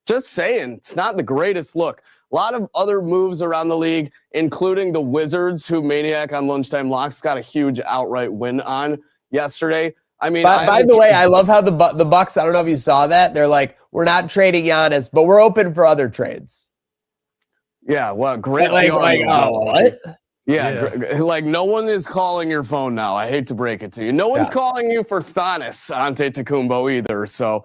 [SPEAKER 3] just saying, it's not the greatest look. A lot of other moves around the league, including the Wizards, who Maniac on Lunchtime Locks got a huge outright win on yesterday. I mean,
[SPEAKER 1] by the way, I love how the Bucks, I don't know if you saw that. They're like, we're not trading Giannis, but we're open for other trades.
[SPEAKER 3] Yeah, well, great.
[SPEAKER 1] What?
[SPEAKER 3] Yeah, like no one is calling your phone now. I hate to break it to you. No one's calling you for Giannis Antetokounmpo either. So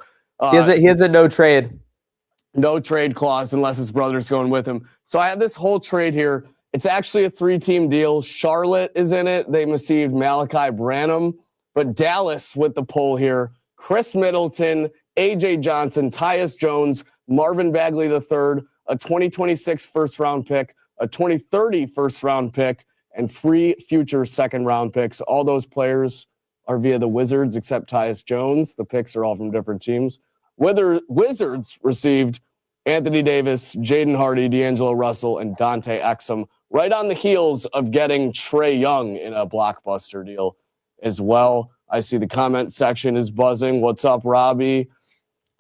[SPEAKER 1] he has a no trade
[SPEAKER 3] clause unless his brother's going with him. So I have this whole trade here. It's actually a 3-team deal. Charlotte is in it. They received Malachi Branham, but Dallas with the pull here. Chris Middleton, AJ Johnson, Tyus Jones, Marvin Bagley III, a 2026 first-round pick, a 2030 first-round pick, and 3 future second-round picks. All those players are via the Wizards, except Tyus Jones. The picks are all from different teams. Wizards received Anthony Davis, Jaden Hardy, D'Angelo Russell, and Dante Exum, right on the heels of getting Trae Young in a blockbuster deal as well. I see the comment section is buzzing. What's up, Robbie?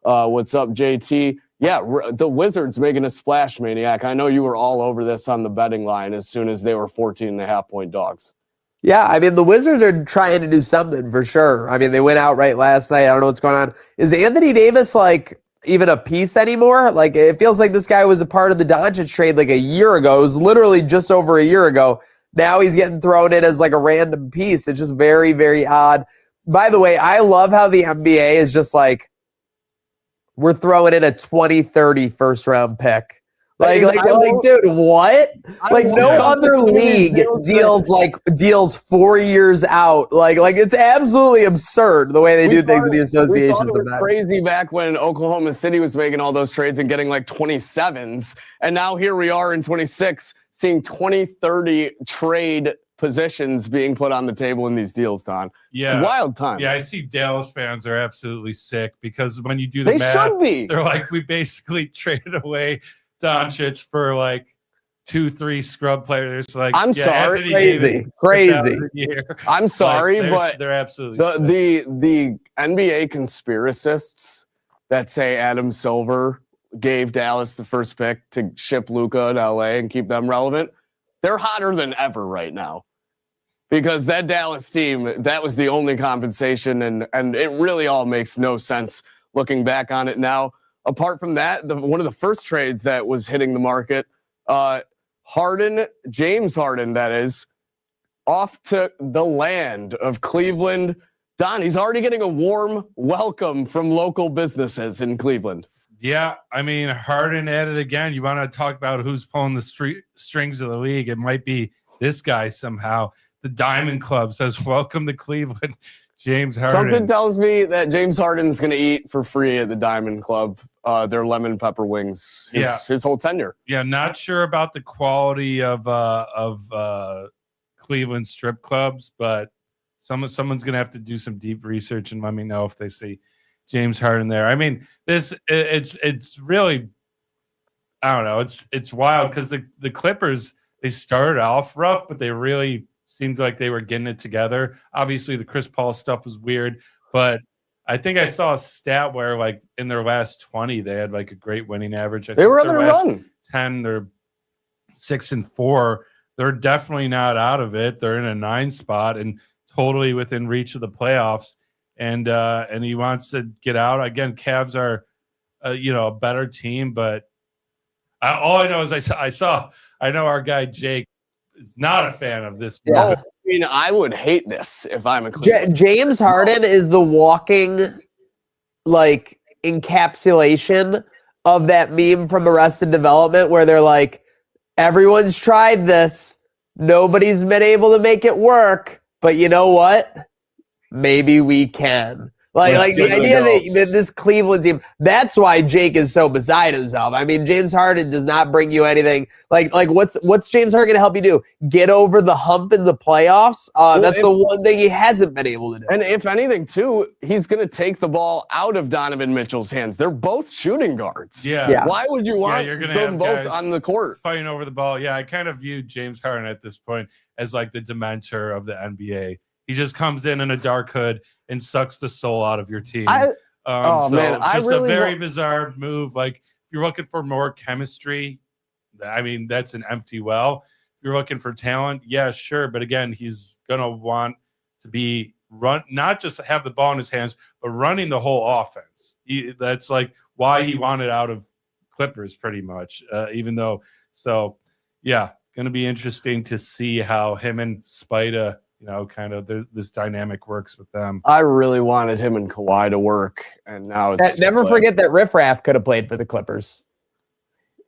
[SPEAKER 3] What's up, JT? Yeah, the Wizards making a splash, Maniac. I know you were all over this on the betting line as soon as they were 14.5-point dogs.
[SPEAKER 1] Yeah, I mean, the Wizards are trying to do something for sure. I mean, they went out right last night. I don't know what's going on. Is Anthony Davis, even a piece anymore? Like, it feels like this guy was a part of the Doncic trade a year ago. It was literally just over a year ago. Now he's getting thrown in as a random piece. It's just very, very odd. By the way, I love how the NBA is just we're throwing in a 2030 first-round pick. Dude, what? No other league deals 4 years out. It's absolutely absurd the way they do things in the association sometimes.
[SPEAKER 3] Crazy back when Oklahoma City was making all those trades and getting 27s, and now here we are in 26 seeing 2030 trade positions being put on the table in these deals, Don.
[SPEAKER 4] Yeah.
[SPEAKER 3] Wild time.
[SPEAKER 4] Yeah, I see Dallas fans are absolutely sick because when you do the math,
[SPEAKER 3] should be.
[SPEAKER 4] They're we basically traded away Doncic for 2-3 scrub players.
[SPEAKER 3] I'm sorry,
[SPEAKER 1] crazy.
[SPEAKER 3] I'm sorry, but
[SPEAKER 4] they're absolutely
[SPEAKER 3] the NBA conspiracists that say Adam Silver gave Dallas the first pick to ship Luka to LA and keep them relevant. They're hotter than ever right now. Because that Dallas team, that was the only compensation, and it really all makes no sense looking back on it now. Apart from that, one of the first trades that was hitting the market, James Harden, that is, off to the land of Cleveland. Don, he's already getting a warm welcome from local businesses in Cleveland.
[SPEAKER 4] Yeah, I mean, Harden at it again. You want to talk about who's pulling the strings of the league? It might be this guy somehow. The Diamond Club says, welcome to Cleveland, James Harden.
[SPEAKER 3] Something tells me that James Harden's going to eat for free at the Diamond Club, their lemon pepper wings, his whole tenure.
[SPEAKER 4] Yeah, not sure about the quality of Cleveland strip clubs, but someone's going to have to do some deep research and let me know if they see James Harden there. I mean, it's really, I don't know. It's wild because the Clippers, they started off rough, but they really seemed like they were getting it together. Obviously, the Chris Paul stuff was weird, but I think I saw a stat where in their last 20, they had a great winning average.
[SPEAKER 3] They were on their run.
[SPEAKER 4] 10, they're 6-4. They're definitely not out of it. They're in a 9 spot and totally within reach of the playoffs. And he wants to get out. Again, Cavs are, a better team, but all I know is I know our guy Jake is not a fan of this.
[SPEAKER 1] Yeah.
[SPEAKER 3] I mean, I would hate this if I'm a Cleveland.
[SPEAKER 1] James Harden is the walking encapsulation of that meme from Arrested Development where they're everyone's tried this. Nobody's been able to make it work, but you know what? Maybe we can. Like the idea that this Cleveland team, that's why Jake is so beside himself. I mean, James Harden does not bring you anything. Like what's James Harden going to help you do? Get over the hump in the playoffs? That's the one thing he hasn't been able to do.
[SPEAKER 3] And if anything, too, he's going to take the ball out of Donovan Mitchell's hands. They're both shooting guards.
[SPEAKER 4] Yeah.
[SPEAKER 3] Why would you want
[SPEAKER 4] you're gonna
[SPEAKER 3] them
[SPEAKER 4] have
[SPEAKER 3] both
[SPEAKER 4] guys
[SPEAKER 3] on the court?
[SPEAKER 4] fighting over the ball? Yeah, I kind of view James Harden at this point as like the dementor of the NBA. He just comes in a dark hood and sucks the soul out of your team.
[SPEAKER 3] Man, I
[SPEAKER 4] just
[SPEAKER 3] really
[SPEAKER 4] a very bizarre move. Like if you're looking for more chemistry, I mean, that's an empty well. If you're looking for talent, yeah, sure. But again, he's gonna want to be not just have the ball in his hands, but running the whole offense. That's like why he wanted out of Clippers, pretty much. Even though, so yeah, gonna be interesting to see how him and Spida, kind of this dynamic works with them.
[SPEAKER 3] I really wanted him and Kawhi to work, and now it's
[SPEAKER 1] never forget that Riff Raff could have played for the Clippers.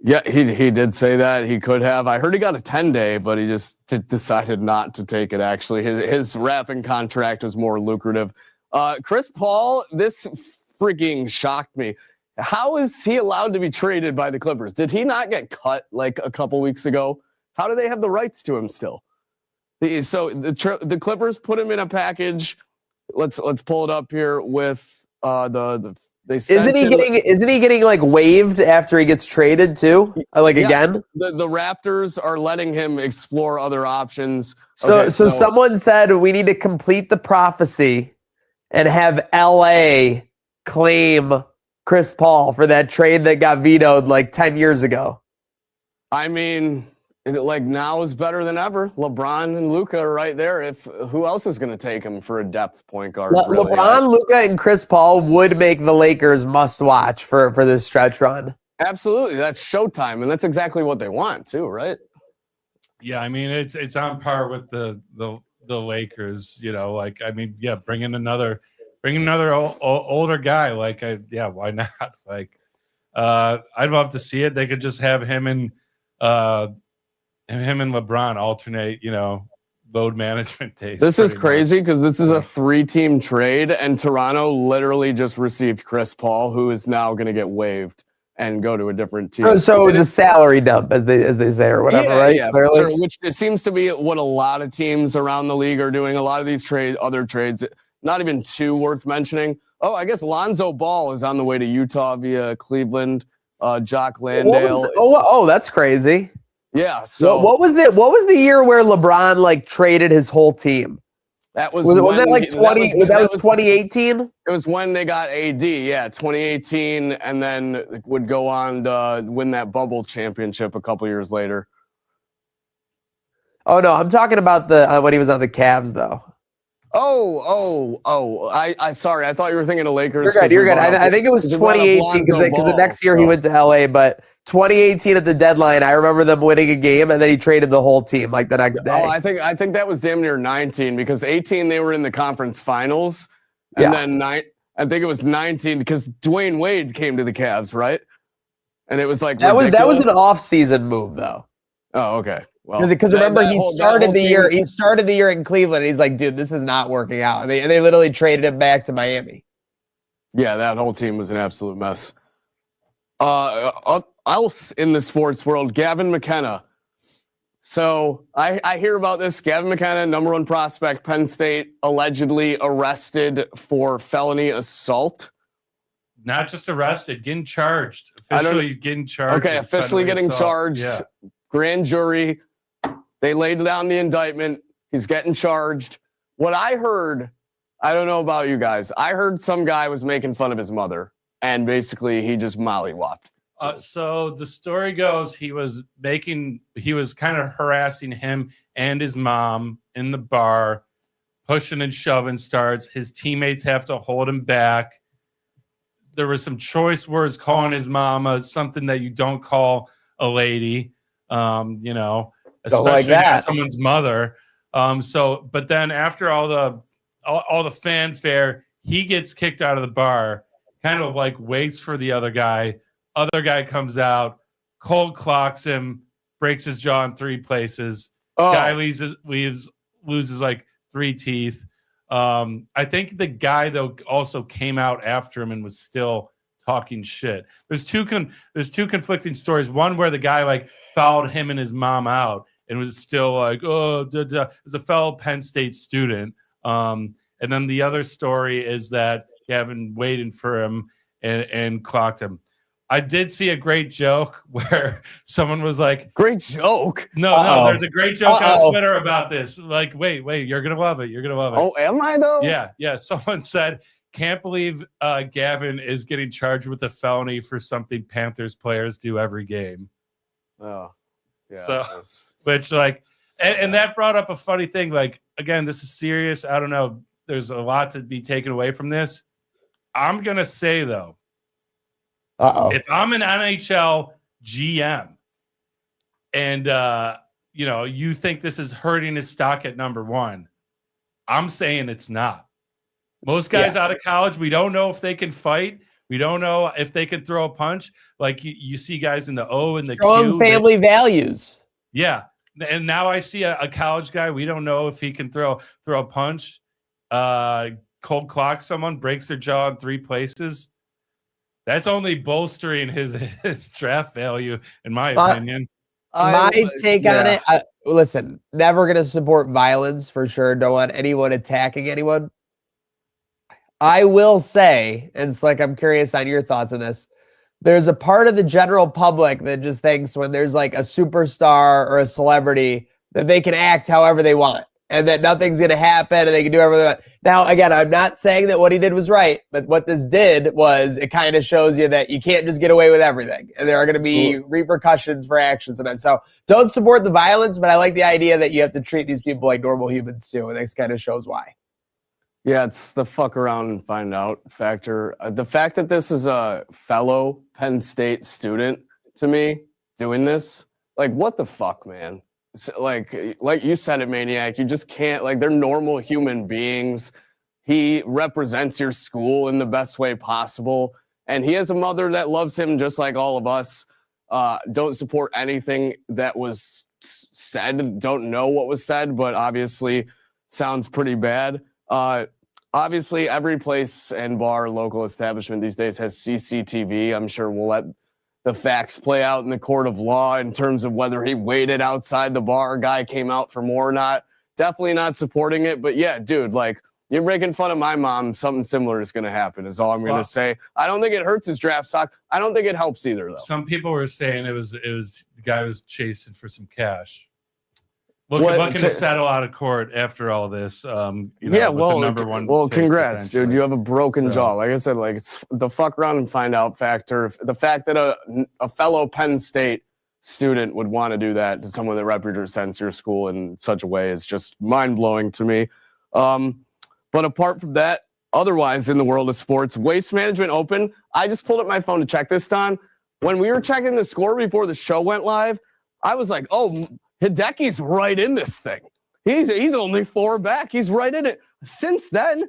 [SPEAKER 3] Yeah, he did say that he could have. I heard he got a 10-day, but he just decided not to take it. Actually, his rapping contract was more lucrative. Chris Paul, this freaking shocked me. How is he allowed to be traded by the Clippers? Did he not get cut like a couple weeks ago? How do they have the rights to him still? So the Clippers put him in a package. Let's pull it up here with they
[SPEAKER 1] isn't he getting like waived after he gets traded too? Again?
[SPEAKER 3] The Raptors are letting him explore other options.
[SPEAKER 1] So someone said we need to complete the prophecy and have LA claim Chris Paul for that trade that got vetoed like 10 years ago.
[SPEAKER 3] I mean, like now is better than ever. LeBron and Luka are right there. Who else is going to take him for a depth point guard? Really?
[SPEAKER 1] LeBron, Luka, and Chris Paul would make the Lakers must watch for this stretch run.
[SPEAKER 3] Absolutely, that's showtime, and that's exactly what they want too, right?
[SPEAKER 4] Yeah, I mean it's on par with the Lakers. Bring another older guy. Why not? I'd love to see it. They could just have him and LeBron alternate, load management days.
[SPEAKER 3] This is crazy because this is a 3-team trade, and Toronto literally just received Chris Paul, who is now going to get waived and go to a different team.
[SPEAKER 1] So it's a salary dump, as they say, or whatever, right?
[SPEAKER 3] Yeah, sure, which it seems to be what a lot of teams around the league are doing. A lot of these other trades, not even too worth mentioning. Oh, I guess Lonzo Ball is on the way to Utah via Cleveland. Jock Landale.
[SPEAKER 1] That's crazy.
[SPEAKER 3] Yeah. So
[SPEAKER 1] what was the year where LeBron trade his whole team?
[SPEAKER 3] That was
[SPEAKER 1] that like 20? That was 2018.
[SPEAKER 3] It was when they got AD. Yeah, 2018, and then would go on to win that bubble championship a couple years later.
[SPEAKER 1] Oh no, I'm talking about the when he was on the Cavs though.
[SPEAKER 3] I sorry. I thought you were thinking of Lakers.
[SPEAKER 1] You're good. I think it was 2018 because the next year he went to LA, but 2018 at the deadline, I remember them winning a game and then he traded the whole team the next day.
[SPEAKER 3] Oh, I think that was damn near 19 because 18 they were in the conference finals, and then I think it was 19 because Dwayne Wade came to the Cavs, right? And it was that
[SPEAKER 1] was an off-season move though.
[SPEAKER 3] Oh, okay. Well,
[SPEAKER 1] because remember he started the year. He started the year in Cleveland. And he's like, dude, this is not working out. And they literally traded him back to Miami.
[SPEAKER 3] Yeah, that whole team was an absolute mess. Else in the sports world, Gavin McKenna. So I hear about this. Gavin McKenna, #1 prospect, Penn State, allegedly arrested for felony assault.
[SPEAKER 4] Not just arrested, getting charged. Officially getting charged.
[SPEAKER 3] Okay, officially getting charged.
[SPEAKER 4] Yeah.
[SPEAKER 3] Grand jury. They laid down the indictment. He's getting charged. What I heard, I don't know about you guys. I heard some guy was making fun of his mother, and basically he just mollywopped.
[SPEAKER 4] So the story goes, he was kind of harassing him and his mom in the bar, pushing and shoving starts. His teammates have to hold him back. There were some choice words calling his mama something that you don't call a lady, especially someone's mother. But then after all the fanfare, he gets kicked out of the bar, kind of waits for the other guy. Other guy comes out, cold clocks him, breaks his jaw in 3 places. Guy loses like 3 teeth. I think the guy though also came out after him and was still talking shit. There's two conflicting stories. One where the guy like followed him and his mom out and was still like, oh, it was a fellow Penn State student. And then the other story is that Gavin waited for him and clocked him. I did see a great joke where someone was like,
[SPEAKER 3] Great joke.
[SPEAKER 4] No, there's a great joke on Twitter about this. Like, wait, you're going to love it. You're going to love it.
[SPEAKER 3] Oh, am I though?
[SPEAKER 4] Yeah. Someone said, can't believe Gavin is getting charged with a felony for something Panthers players do every game.
[SPEAKER 3] Oh, yeah.
[SPEAKER 4] So, which like, and that brought up a funny thing. Like, again, this is serious. I don't know. There's a lot to be taken away from this. I'm going to say though, if I'm an NHL GM and, you think this is hurting his stock at number 1, I'm saying it's not. Most guys out of college, we don't know if they can fight. We don't know if they can throw a punch. Like you see guys in the O and the
[SPEAKER 1] Strong
[SPEAKER 4] Q.
[SPEAKER 1] family values.
[SPEAKER 4] Yeah. And now I see a college guy. We don't know if he can throw a punch, cold clock someone, breaks their jaw in 3 places. That's only bolstering his draft value, in my opinion.
[SPEAKER 1] My take on it, listen, never going to support violence for sure. Don't want anyone attacking anyone. I will say, and it's like I'm curious on your thoughts on this, there's a part of the general public that just thinks when there's like a superstar or a celebrity that they can act however they want and that nothing's going to happen and they can do whatever they want. Now, again, I'm not saying that what he did was right, but what this did was it kind of shows you that you can't just get away with everything. And there are going to be repercussions for actions. And so don't support the violence, but I like the idea that you have to treat these people like normal humans too. And this kind of shows why.
[SPEAKER 3] Yeah, it's the fuck around and find out factor. The fact that this is a fellow Penn State student to me doing this, like, what the fuck, man? It's like you said it, Maniac. You just can't, like, they're normal human beings. He represents your school in the best way possible. And he has a mother that loves him just like all of us. Don't support anything that was said. Don't know what was said, but obviously sounds pretty bad. Obviously, every place and bar, local establishment these days has CCTV. I'm sure we'll let the facts play out in the court of law in terms of whether he waited outside the bar, guy came out for more or not. Definitely not supporting it. But yeah, dude, like, you're making fun of my mom, something similar is going to happen is all I'm going to say. I don't think it hurts his draft stock. I don't think it helps either, though.
[SPEAKER 4] Some people were saying it was the guy was chasing for some cash. Looking to settle out of court after all this. The number one.
[SPEAKER 3] Well, congrats, dude. You have a broken jaw. Like I said, like, it's the fuck around and find out factor. The fact that a fellow Penn State student would want to do that to someone that represents your school in such a way is just mind blowing to me. But apart from that, otherwise in the world of sports, Waste Management Open. I just pulled up my phone to check this, Don. When we were checking the score before the show went live, I was like, oh, Hideki's right in this thing. He's only 4 back. He's right in it. Since then,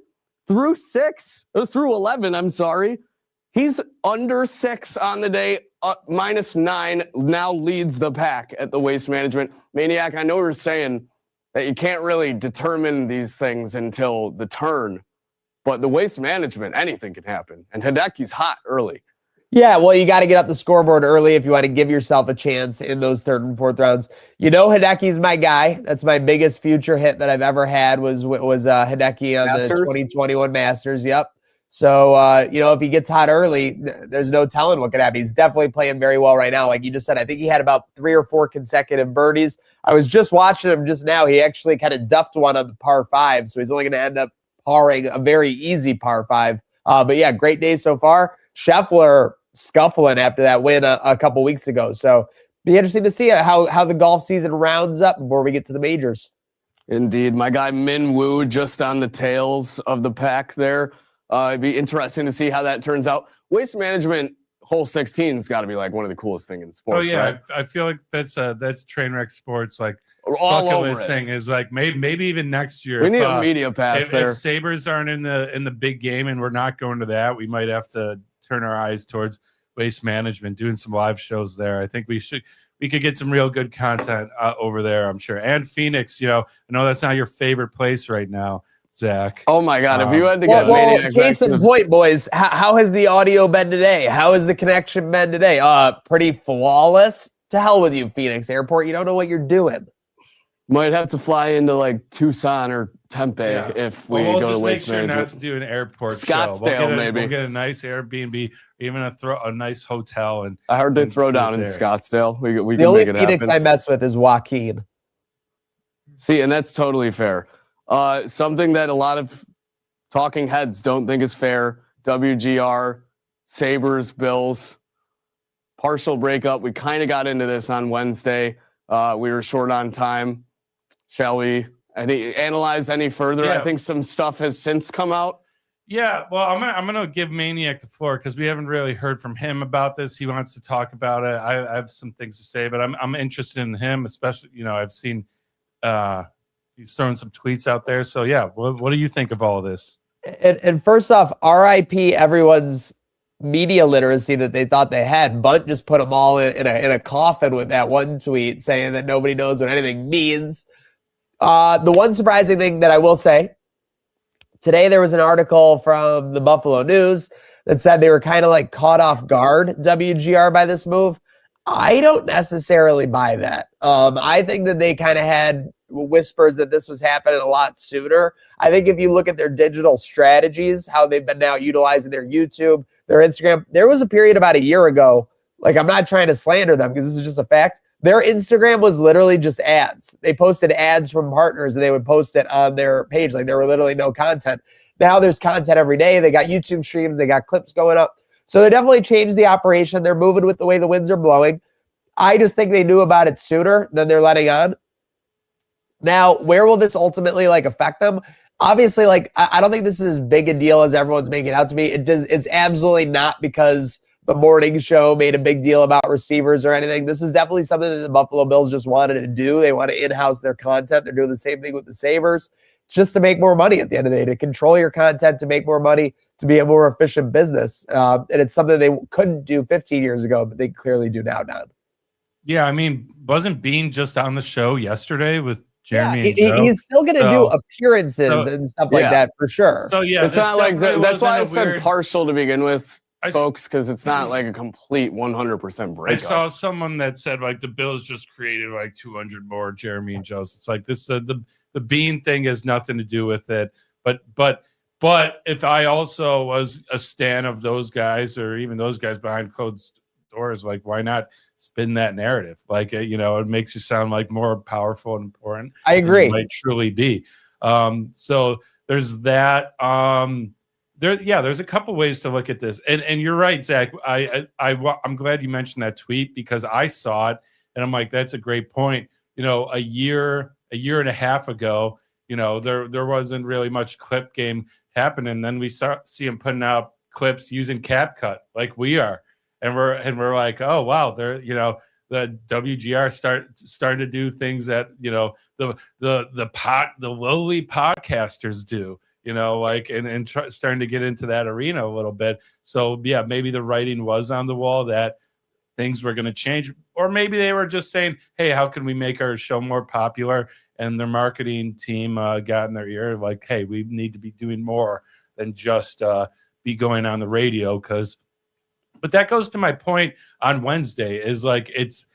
[SPEAKER 3] through 11, I'm sorry, he's under 6 on the day, -9, now leads the pack at the Waste Management. Maniac, I know you're saying that you can't really determine these things until the turn, but the Waste Management, anything can happen. And Hideki's hot early.
[SPEAKER 1] Yeah, well, you got to get up the scoreboard early if you want to give yourself a chance in those 3rd and 4th rounds. You know, Hideki's my guy. That's my biggest future hit that I've ever had was Hideki on the 2021 Masters. Yep. So, if he gets hot early, there's no telling what could happen. He's definitely playing very well right now. Like you just said, I think he had about 3 or 4 consecutive birdies. I was just watching him just now. He actually kind of duffed one on the par 5, so he's only going to end up parring a very easy par 5. But yeah, great day so far. Scheffler scuffling after that win a couple weeks ago. So be interesting to see how the golf season rounds up before we get to the majors.
[SPEAKER 3] Indeed. My guy Min Woo just on the tails of the pack there. It'd be interesting to see how that turns out. Waste Management hole 16's got to be like one of the coolest things in sports.
[SPEAKER 4] Oh yeah,
[SPEAKER 3] right?
[SPEAKER 4] I feel like that's Trainwreck Sports, like
[SPEAKER 3] all
[SPEAKER 4] bucket
[SPEAKER 3] over
[SPEAKER 4] list
[SPEAKER 3] it.
[SPEAKER 4] thing is like maybe even next year.
[SPEAKER 3] We need a media pass there.
[SPEAKER 4] If Sabres aren't in the big game and we're not going to that, we might have to turn our eyes towards Waste Management, doing some live shows there. I think we could get some real good content over there, I'm sure. And Phoenix, I know that's not your favorite place right now, Zach.
[SPEAKER 3] Oh my God! If you had to get
[SPEAKER 1] well,
[SPEAKER 3] Maniac
[SPEAKER 1] case
[SPEAKER 3] back to
[SPEAKER 1] in
[SPEAKER 3] the-
[SPEAKER 1] point, boys, how has the audio been today? How has the connection been today? Pretty flawless. To hell with you, Phoenix Airport. You don't know what you're doing.
[SPEAKER 3] might have to fly into like Tucson or Tempe if we
[SPEAKER 4] we'll
[SPEAKER 3] go
[SPEAKER 4] just
[SPEAKER 3] to Waste
[SPEAKER 4] make sure
[SPEAKER 3] Management.
[SPEAKER 4] not to do an airport
[SPEAKER 3] Scottsdale,
[SPEAKER 4] show.
[SPEAKER 3] maybe.
[SPEAKER 4] We'll get a nice Airbnb, even a nice hotel. And
[SPEAKER 3] I heard they
[SPEAKER 4] and
[SPEAKER 3] throw
[SPEAKER 4] do it
[SPEAKER 3] down in
[SPEAKER 4] there.
[SPEAKER 3] Scottsdale. We
[SPEAKER 1] The
[SPEAKER 3] can
[SPEAKER 1] only
[SPEAKER 3] make it
[SPEAKER 1] Phoenix
[SPEAKER 3] happen.
[SPEAKER 1] I mess with is Joaquin.
[SPEAKER 3] See, and that's totally fair. Something that a lot of talking heads don't think is fair. WGR, Sabres, Bills, partial breakup. We kind of got into this on Wednesday. We were short on time. Shall we analyze any further?
[SPEAKER 4] Yeah.
[SPEAKER 3] I think some stuff has since come out.
[SPEAKER 4] Yeah, well, I'm gonna give Maniac the floor because we haven't really heard from him about this. He wants to talk about it. I have some things to say, but I'm interested in him, especially. I've seen he's throwing some tweets out there. So yeah, what do you think of all of this?
[SPEAKER 1] And first off, RIP everyone's media literacy that they thought they had. Bunt just put them all in a coffin with that one tweet saying that nobody knows what anything means. The one surprising thing that I will say, today there was an article from the Buffalo News that said they were kind of like caught off guard, WGR, by this move. I don't necessarily buy that. I think that they kind of had whispers that this was happening a lot sooner. I think if you look at their digital strategies, how they've been now utilizing their YouTube, their Instagram, there was a period about a year ago, like I'm not trying to slander them because this is just a fact. Their Instagram was literally just ads. They posted ads from partners and they would post it on their page. Like there were literally no content. Now there's content every day. They got YouTube streams. They got clips going up. So they definitely changed the operation. They're moving with the way the winds are blowing. I just think they knew about it sooner than they're letting on. Now, where will this ultimately affect them? Obviously, I don't think this is as big a deal as everyone's making it out to be. It's absolutely not because the morning show made a big deal about receivers or anything. This is definitely something that the Buffalo Bills just wanted to do. They want to in-house their content. They're doing the same thing with the Sabres. It's just to make more money at the end of the day, to control your content, to make more money, to be a more efficient business. And it's something they couldn't do 15 years ago, but they clearly do now, Don.
[SPEAKER 4] Yeah, I mean, wasn't Bean just on the show yesterday with Jeremy and Joe?
[SPEAKER 1] He's still going to do appearances and stuff like that for sure.
[SPEAKER 4] So yeah,
[SPEAKER 3] It's not like that's why I said
[SPEAKER 4] weird...
[SPEAKER 3] partial to begin with, folks, because it's not like a complete 100% breakup.
[SPEAKER 4] I saw someone that said the Bills just created 200 more Jeremy and Joes. It's like this the Bean thing has nothing to do with it. But if I also was a stan of those guys or even those guys behind closed doors, why not spin that narrative? It makes you sound more powerful and important.
[SPEAKER 1] I agree.
[SPEAKER 4] It might truly be. So there's that. There's a couple ways to look at this, and you're right, Zach. I'm glad you mentioned that tweet because I saw it, and I'm like, that's a great point. A year and a half ago, there wasn't really much clip game happening. Then we see him putting out clips using CapCut like we are, and we're like, oh wow, they're the WGR starting to do things that the lowly podcasters do. Starting to get into that arena a little bit. So yeah, maybe the writing was on the wall that things were going to change, or maybe they were just saying, "Hey, how can we make our show more popular?" And their marketing team got in their ear, "Hey, we need to be doing more than just be going on the radio." But that goes to my point on Wednesday is it's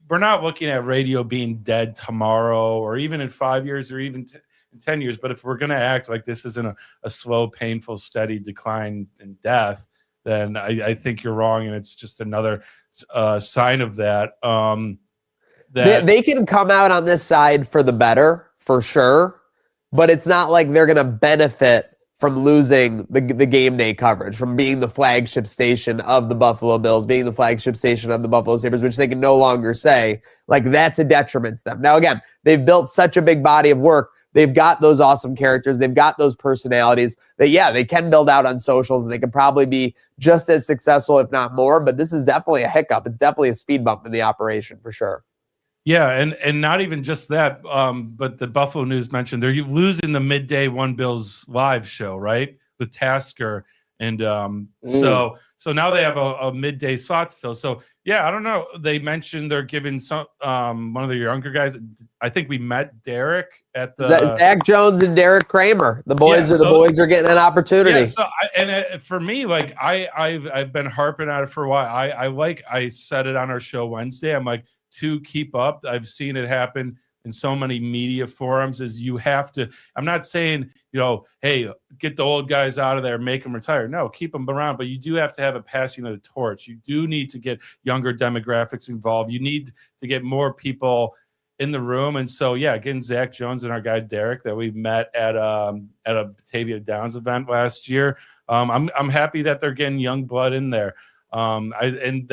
[SPEAKER 4] we're not looking at radio being dead tomorrow or even in 5 years or even in 10 years. But if we're going to act like this isn't a slow, painful, steady decline and death, then I think you're wrong. And it's just another sign of that.
[SPEAKER 1] They can come out on this side for the better, for sure. But it's not like they're going to benefit from losing the game day coverage, from being the flagship station of the Buffalo Bills, being the flagship station of the Buffalo Sabres, which they can no longer say, that's a detriment to them. Now, again, they've built such a big body of work. They've got those awesome characters. They've got those personalities that, they can build out on socials, and they can probably be just as successful, if not more. But this is definitely a hiccup. It's definitely a speed bump in the operation, for sure.
[SPEAKER 4] Yeah, and not even just that, but the Buffalo News mentioned they're losing the midday One Bills live show, right, with Tasker And so now they have a midday slot to fill. So yeah, I don't know. They mentioned they're giving some one of the younger guys. I think we met Derek at the
[SPEAKER 1] Zach Jones and Derek Kramer. The boys are getting an opportunity.
[SPEAKER 4] Yeah, so for me, like I've been harping on it for a while. I said it on our show Wednesday. I'm like, to keep up. I've seen it happen in so many media forums. Is you have to. I'm not saying, hey, get the old guys out of there, make them retire. No, keep them around. But you do have to have a passing of the torch. You do need to get younger demographics involved. You need to get more people in the room. And so, yeah, getting Zach Jones and our guy Derek that we met at a Batavia Downs event last year. I'm happy that they're getting young blood in there. And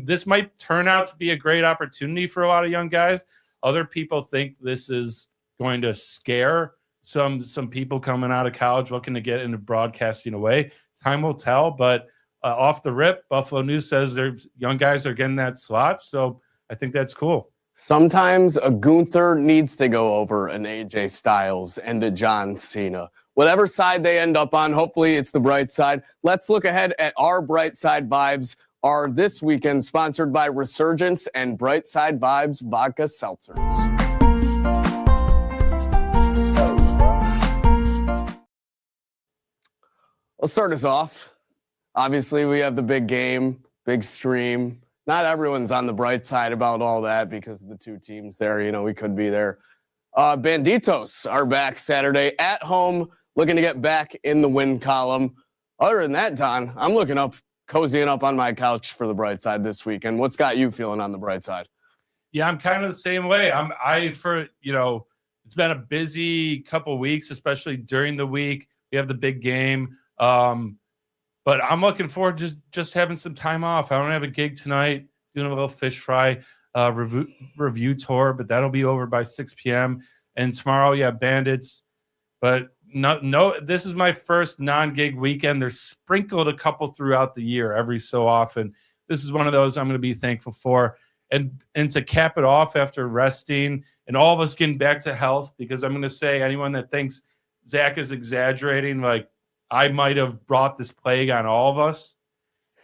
[SPEAKER 4] this might turn out to be a great opportunity for a lot of young guys. Other people think this is going to scare some people coming out of college looking to get into broadcasting away. Time will tell, but off the rip, Buffalo News says there's young guys are getting that slot, so I think that's cool.
[SPEAKER 3] Sometimes a Gunther needs to go over an AJ Styles and a John Cena. Whatever side they end up on, hopefully it's the bright side. Let's look ahead at our bright side vibes are this weekend, sponsored by Resurgence and Bright Side Vibes Vodka Seltzers. Let's start us off. Obviously, we have the big game, big stream. Not everyone's on the bright side about all that because of the two teams there. We could be there. Banditos are back Saturday at home, looking to get back in the win column. Other than that, Don, I'm cozying up on my couch for the bright side this weekend. What's got you feeling on the bright side?
[SPEAKER 4] Yeah, I'm kind of the same way. It's been a busy couple weeks, especially during the week. We have the big game. But I'm looking forward to just having some time off. I don't have a gig tonight, doing a little fish fry review tour, but that'll be over by 6 p.m. And tomorrow, yeah, Bandits. But no, this is my first non-gig weekend. They're sprinkled a couple throughout the year every so often. This is one of those I'm going to be thankful for. And to cap it off after resting and all of us getting back to health, because I'm going to say anyone that thinks Zach is exaggerating, like, I might have brought this plague on all of us.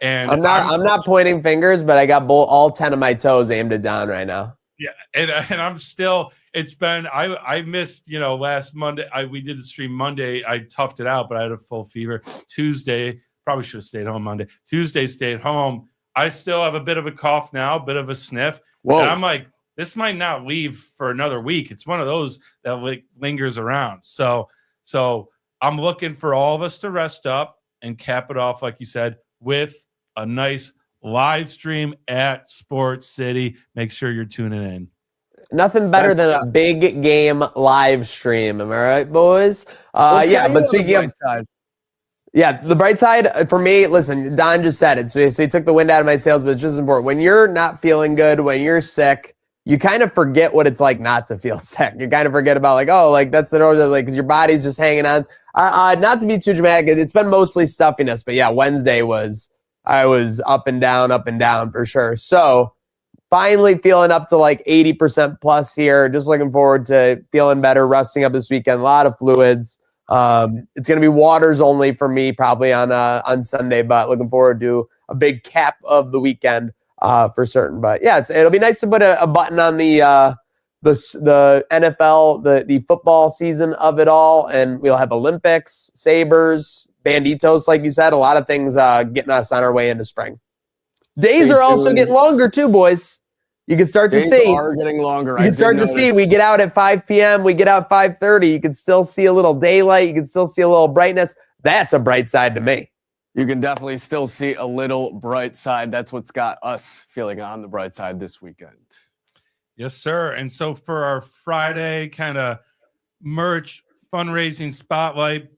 [SPEAKER 4] And I'm
[SPEAKER 1] not pointing fingers, but I got all 10 of my toes aimed at Don right now.
[SPEAKER 4] Yeah, and I'm still. It's been I missed last Monday. We did the stream Monday. I toughed it out, but I had a full fever. Tuesday, probably should have stayed home Monday. Tuesday, stayed home. I still have a bit of a cough now, a bit of a sniff. Whoa. And I'm like, this might not leave for another week. It's one of those that lingers around. So I'm looking for all of us to rest up and cap it off, like you said, with a nice live stream at Sports City. Make sure you're tuning in.
[SPEAKER 1] Nothing better than a big game live stream. Am I right, boys? But speaking of side. Yeah, the bright side for me, listen, Don just said it. So he took the wind out of my sails, but it's just important. When you're not feeling good, when you're sick, you kind of forget what it's like not to feel sick. You kind of forget about that's the normal, because your body's just hanging on. Not to be too dramatic, it's been mostly stuffiness, but yeah, Wednesday I was up and down for sure. So finally feeling up to 80% plus here. Just looking forward to feeling better, resting up this weekend. A lot of fluids. It's going to be waters only for me probably on Sunday, but looking forward to a big cap of the weekend for certain. But yeah, it'll be nice to put a button on the NFL, the football season of it all, and we'll have Olympics, Sabres, Banditos, like you said, a lot of things getting us on our way into spring. Days are also getting longer too, boys. You can start to see.
[SPEAKER 3] Days are getting longer.
[SPEAKER 1] You can start to see. We get out at 5 p.m. We get out 5:30. You can still see a little daylight. You can still see a little brightness. That's a bright side to me.
[SPEAKER 3] You can definitely still see a little bright side. That's what's got us feeling on the bright side this weekend.
[SPEAKER 4] Yes, sir. And so for our Friday kind of merch fundraising spotlight,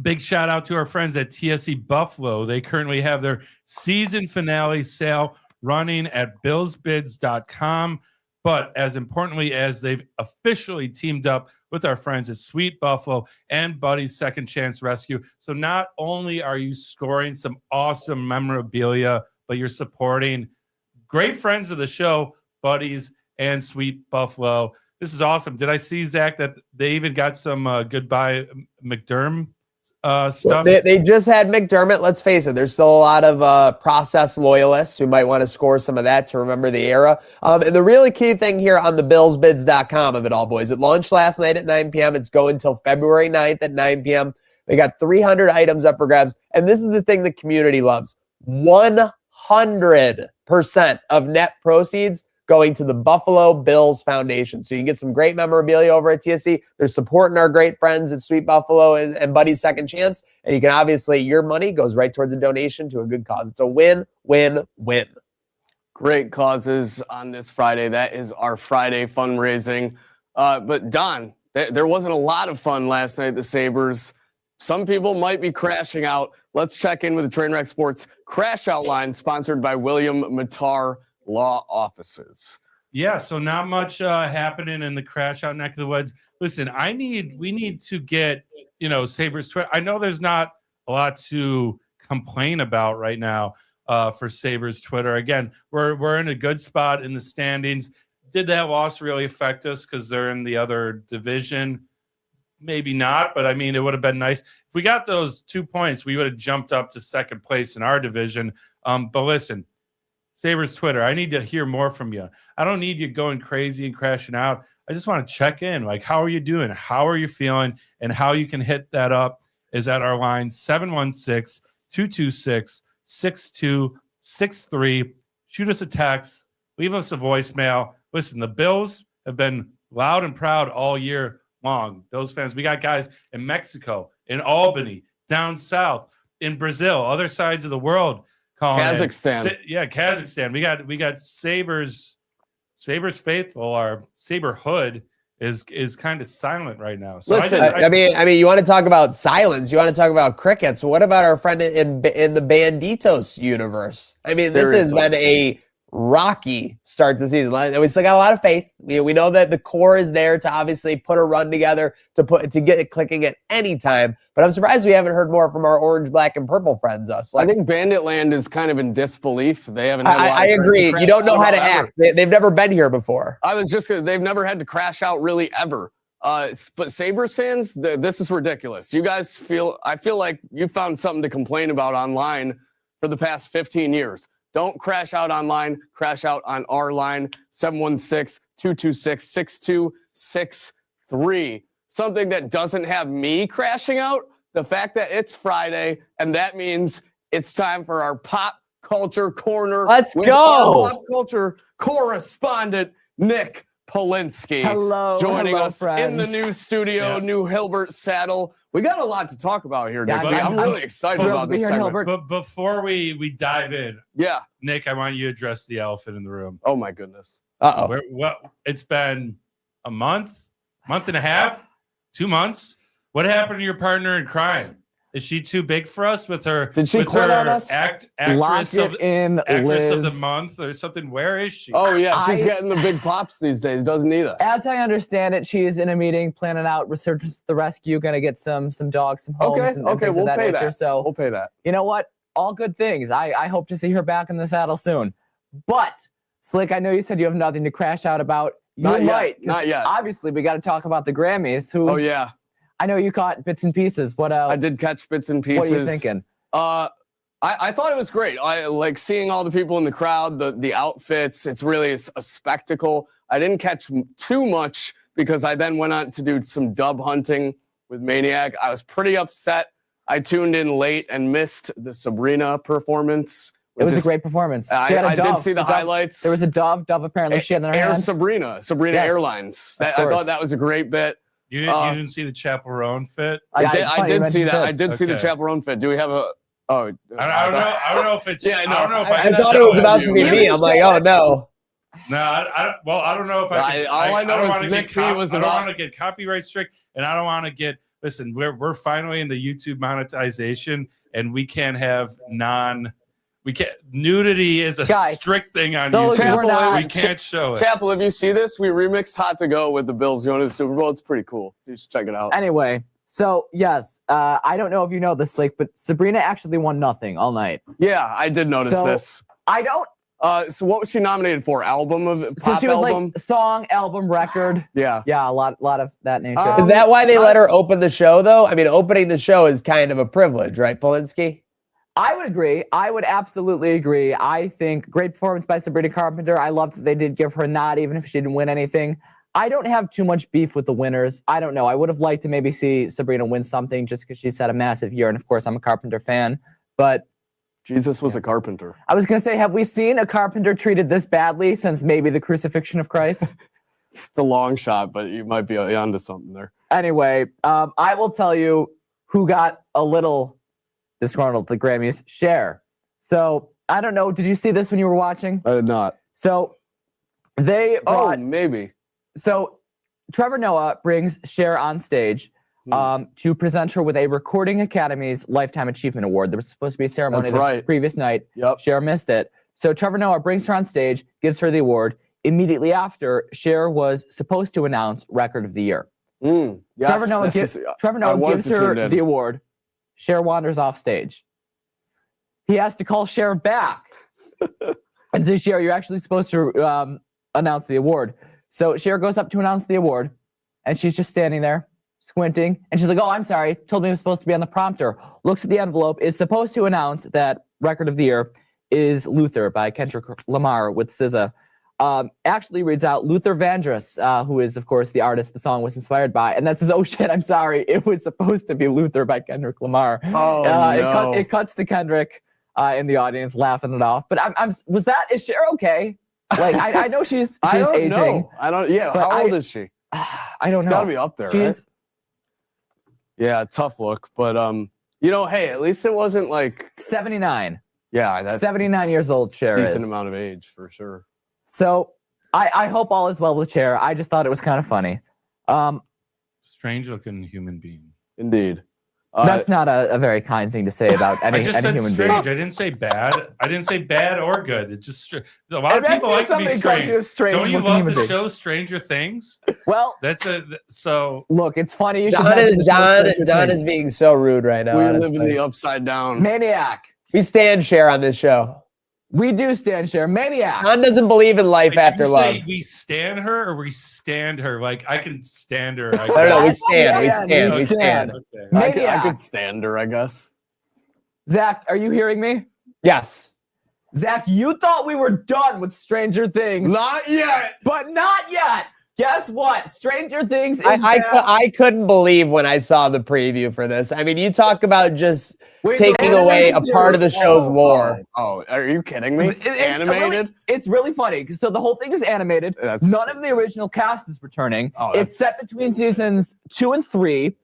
[SPEAKER 4] big shout out to our friends at TSE Buffalo. They currently have their season finale sale running at billsbids.com. But as importantly as they've officially teamed up with our friends at Sweet Buffalo and Buddy's Second Chance Rescue. So not only are you scoring some awesome memorabilia, but you're supporting great friends of the show, Buddy's and Sweet Buffalo. This is awesome. Did I see, Zach, that they even got some Goodbye McDermott stuff.
[SPEAKER 1] They just had McDermott. Let's face it, there's still a lot of process loyalists who might want to score some of that to remember the era. And the really key thing here on the BillsBids.com of it all, boys, it launched last night at 9 p.m. It's going until February 9th at 9 p.m. They got 300 items up for grabs. And this is the thing the community loves. 100% of net proceeds going to the Buffalo Bills Foundation. So you can get some great memorabilia over at TSC. They're supporting our great friends at Sweet Buffalo and Buddy's Second Chance. And you can obviously, your money goes right towards a donation to a good cause. It's a win, win, win.
[SPEAKER 3] Great causes on this Friday. That is our Friday fundraising. But Don, there wasn't a lot of fun last night at the Sabres. Some people might be crashing out. Let's check in with the Trainwreck Sports Crash Out Line, sponsored by William Matar Law Offices.
[SPEAKER 4] Yeah, so not much happening in the crash out neck of the woods. Listen, we need to get, Sabres Twitter. I know there's not a lot to complain about right now for Sabres Twitter. Again, we're in a good spot in the standings. Did that loss really affect us because they're in the other division? Maybe not, but I mean, it would have been nice. If we got those 2 points, we would have jumped up to second place in our division. But listen, Sabres Twitter, I need to hear more from you. I don't need you going crazy and crashing out. I just want to check in. Like, how are you doing? How are you feeling? And how you can hit that up is at our line, 716-226-6263. Shoot us a text. Leave us a voicemail. Listen, the Bills have been loud and proud all year long. Bills fans, we got guys in Mexico, in Albany, down south, in Brazil, other sides of the world.
[SPEAKER 3] Kazakhstan.
[SPEAKER 4] Kazakhstan. We got Sabres faithful. Our Saberhood is kind of silent right now. So
[SPEAKER 1] Listen, I mean, you want to talk about silence. You want to talk about crickets. What about our friend in the Banditos universe? I mean, Seriously. This has been a rocky start to the season. We still got a lot of faith. We know that the core is there to obviously put a run together, to get it clicking at any time. But I'm surprised we haven't heard more from our orange, black, and purple friends. I think
[SPEAKER 3] Banditland is kind of in disbelief. They haven't had a lot
[SPEAKER 1] I agree. You don't know how to act. They've never been here before.
[SPEAKER 3] They've never had to crash out really ever. But Sabres fans, this is ridiculous. You guys I feel like you found something to complain about online for the past 15 years. Don't crash out online. Crash out on our line, 716-226-6263. Something that doesn't have me crashing out, the fact that it's Friday, and that means it's time for our Pop Culture Corner.
[SPEAKER 1] Let's go.
[SPEAKER 3] Our Pop Culture correspondent, Nick Polinsky. Joining us friends. In the new studio, new Hilbert saddle. We got a lot to talk about here, Nick. I'm really excited about this segment.
[SPEAKER 4] But before we dive in, Nick, I want you to address the elephant in the room.
[SPEAKER 3] Oh my goodness.
[SPEAKER 4] It's been a month and a half, 2 months. What happened to your partner in crime? Is she too big for us with her?
[SPEAKER 3] Did she quit on us?
[SPEAKER 4] Actress of the month or something? Where is she?
[SPEAKER 3] Oh yeah, she's getting the big pops these days. Doesn't need us.
[SPEAKER 8] As I understand it, she's in a meeting planning out Resurgence the Rescue. Going to get some dogs, some homes, and things
[SPEAKER 3] we'll
[SPEAKER 8] of that
[SPEAKER 3] pay
[SPEAKER 8] nature.
[SPEAKER 3] That.
[SPEAKER 8] So
[SPEAKER 3] we'll pay that.
[SPEAKER 8] You know what? All good things. I hope to see her back in the saddle soon. But Slick, I know you said you have nothing to crash out about.
[SPEAKER 3] Not yet.
[SPEAKER 8] Obviously, we got to talk about the Grammys.
[SPEAKER 3] Oh yeah.
[SPEAKER 8] I know you caught bits and pieces.
[SPEAKER 3] I did catch bits and pieces.
[SPEAKER 8] What are you thinking?
[SPEAKER 3] I thought it was great. I like seeing all the people in the crowd, the outfits. It's really a spectacle. I didn't catch too much because I then went on to do some dub hunting with Maniac. I was pretty upset. I tuned in late and missed the Sabrina performance.
[SPEAKER 8] It was a great performance.
[SPEAKER 3] I did see the highlights.
[SPEAKER 8] There was a dove apparently she had in her hand.
[SPEAKER 3] Sabrina Airlines. I thought that was a great bit.
[SPEAKER 4] You didn't see the Chaperone fit?
[SPEAKER 3] I did see that. I did see the Chaperone fit. Do we have a? Oh,
[SPEAKER 4] I don't know if it's.
[SPEAKER 3] Yeah, no.
[SPEAKER 4] I don't know if
[SPEAKER 1] I thought it was about to be me. I'm like, oh no.
[SPEAKER 4] No, I don't know if I.
[SPEAKER 3] All I know is Nick P was about.
[SPEAKER 4] I don't want to get copyright strict, and I don't want to get. Listen, we're finally in the YouTube monetization, and we can't have nudity is a strict thing on YouTube. We can't show it.
[SPEAKER 3] Chapel, if you see this, we remixed Hot to Go with the Bills going to the Super Bowl. It's pretty cool. You should check it out.
[SPEAKER 8] Anyway, so yes, I don't know if you know this, Lake, but Sabrina actually won nothing all night.
[SPEAKER 3] Yeah, I did notice this.
[SPEAKER 8] I don't
[SPEAKER 3] So what was she nominated for? Album of
[SPEAKER 8] So
[SPEAKER 3] pop
[SPEAKER 8] she was
[SPEAKER 3] album?
[SPEAKER 8] like song, album, record.
[SPEAKER 3] Yeah.
[SPEAKER 8] Yeah, a lot of that nature.
[SPEAKER 1] Is that why they let her open the show, though? I mean, opening the show is kind of a privilege, right, Polinsky?
[SPEAKER 8] I would agree. I would absolutely agree. I think great performance by Sabrina Carpenter. I love that they did give her a nod, even if she didn't win anything. I don't have too much beef with the winners. I don't know. I would have liked to maybe see Sabrina win something just because she's had a massive year. And of course, I'm a Carpenter fan. But
[SPEAKER 3] Jesus was a carpenter.
[SPEAKER 8] I was going to say, have we seen a carpenter treated this badly since maybe the crucifixion of Christ?
[SPEAKER 3] It's a long shot, but you might be onto something there.
[SPEAKER 8] Anyway, I will tell you who got a little disgruntled at the Grammys. Cher. So, I don't know. Did you see this when you were watching?
[SPEAKER 3] I did not.
[SPEAKER 8] So, they brought...
[SPEAKER 3] maybe.
[SPEAKER 8] So, Trevor Noah brings Cher on stage to present her with a Recording Academy's Lifetime Achievement Award. There was supposed to be a ceremony the previous night.
[SPEAKER 3] Yep.
[SPEAKER 8] Cher missed it. So Trevor Noah brings her on stage, gives her the award. Immediately after, Cher was supposed to announce Record of the Year.
[SPEAKER 3] Yes,
[SPEAKER 8] Trevor Noah gives her the award. Cher wanders off stage. He has to call Cher back and say, Cher, you're actually supposed to announce the award. So Cher goes up to announce the award, and she's just standing there, squinting, and she's like, oh, I'm sorry, told me it was supposed to be on the prompter. Looks at the envelope, is supposed to announce that Record of the Year is Luther by Kendrick Lamar with SZA. Actually reads out Luther Vandross, who is, of course, the artist the song was inspired by, and that says, oh shit, I'm sorry, it was supposed to be Luther by Kendrick Lamar.
[SPEAKER 3] Oh, no.
[SPEAKER 8] It cuts to Kendrick in the audience laughing it off. But is Cher okay? Like, I know she's
[SPEAKER 3] I don't
[SPEAKER 8] aging.
[SPEAKER 3] know. How old is she?
[SPEAKER 8] I don't know.
[SPEAKER 3] She's got to be up there, right? Yeah, tough look. But, hey, at least it wasn't like...
[SPEAKER 8] 79.
[SPEAKER 3] Yeah, that's
[SPEAKER 8] 79 years old, Cher
[SPEAKER 3] decent
[SPEAKER 8] is.
[SPEAKER 3] amount of age, for sure.
[SPEAKER 8] So, I hope all is well with Cher. I just thought it was kind of funny.
[SPEAKER 4] Strange-looking human being.
[SPEAKER 3] Indeed.
[SPEAKER 8] That's not a very kind thing to say about any
[SPEAKER 4] I just said
[SPEAKER 8] human
[SPEAKER 4] strange.
[SPEAKER 8] being.
[SPEAKER 4] I didn't say bad. I didn't say bad or good. It's just a lot of people like to be strange. Don't you love the show Stranger Things?
[SPEAKER 8] Well,
[SPEAKER 4] so.
[SPEAKER 8] Look, it's funny. You should
[SPEAKER 1] Don is being so rude right now.
[SPEAKER 3] We
[SPEAKER 1] honestly.
[SPEAKER 3] live in the upside down.
[SPEAKER 8] Maniac.
[SPEAKER 1] We stand Cher on this show.
[SPEAKER 8] We do stand Cher. Maniac.
[SPEAKER 1] Don doesn't believe in life after love.
[SPEAKER 4] Say we stand her or we stand her? Like, I can stand her.
[SPEAKER 1] I don't know. We stand.
[SPEAKER 3] Okay. I could stand her, I guess.
[SPEAKER 8] Zach, are you hearing me?
[SPEAKER 1] Yes.
[SPEAKER 8] Zach, you thought we were done with Stranger Things.
[SPEAKER 3] Not yet.
[SPEAKER 8] But not yet. Guess what? Stranger Things is
[SPEAKER 1] I couldn't believe when I saw the preview for this. I mean, you talk about just taking away a part of the show's lore.
[SPEAKER 3] Oh, are you kidding me? Animated?
[SPEAKER 8] It's really funny. So the whole thing is animated. None of the original cast is returning. It's set between seasons 2 and 3.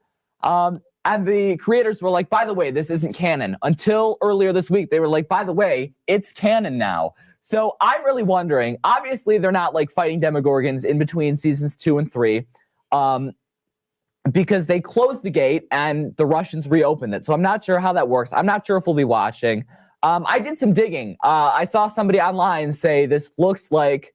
[SPEAKER 8] And the creators were like, by the way, this isn't canon. Until earlier this week, they were like, by the way, it's canon now. So I'm really wondering, obviously they're not like fighting Demogorgons in between seasons 2 and 3 because they closed the gate and the Russians reopened it. So I'm not sure how that works. I'm not sure if we'll be watching. I did some digging. I saw somebody online say this looks like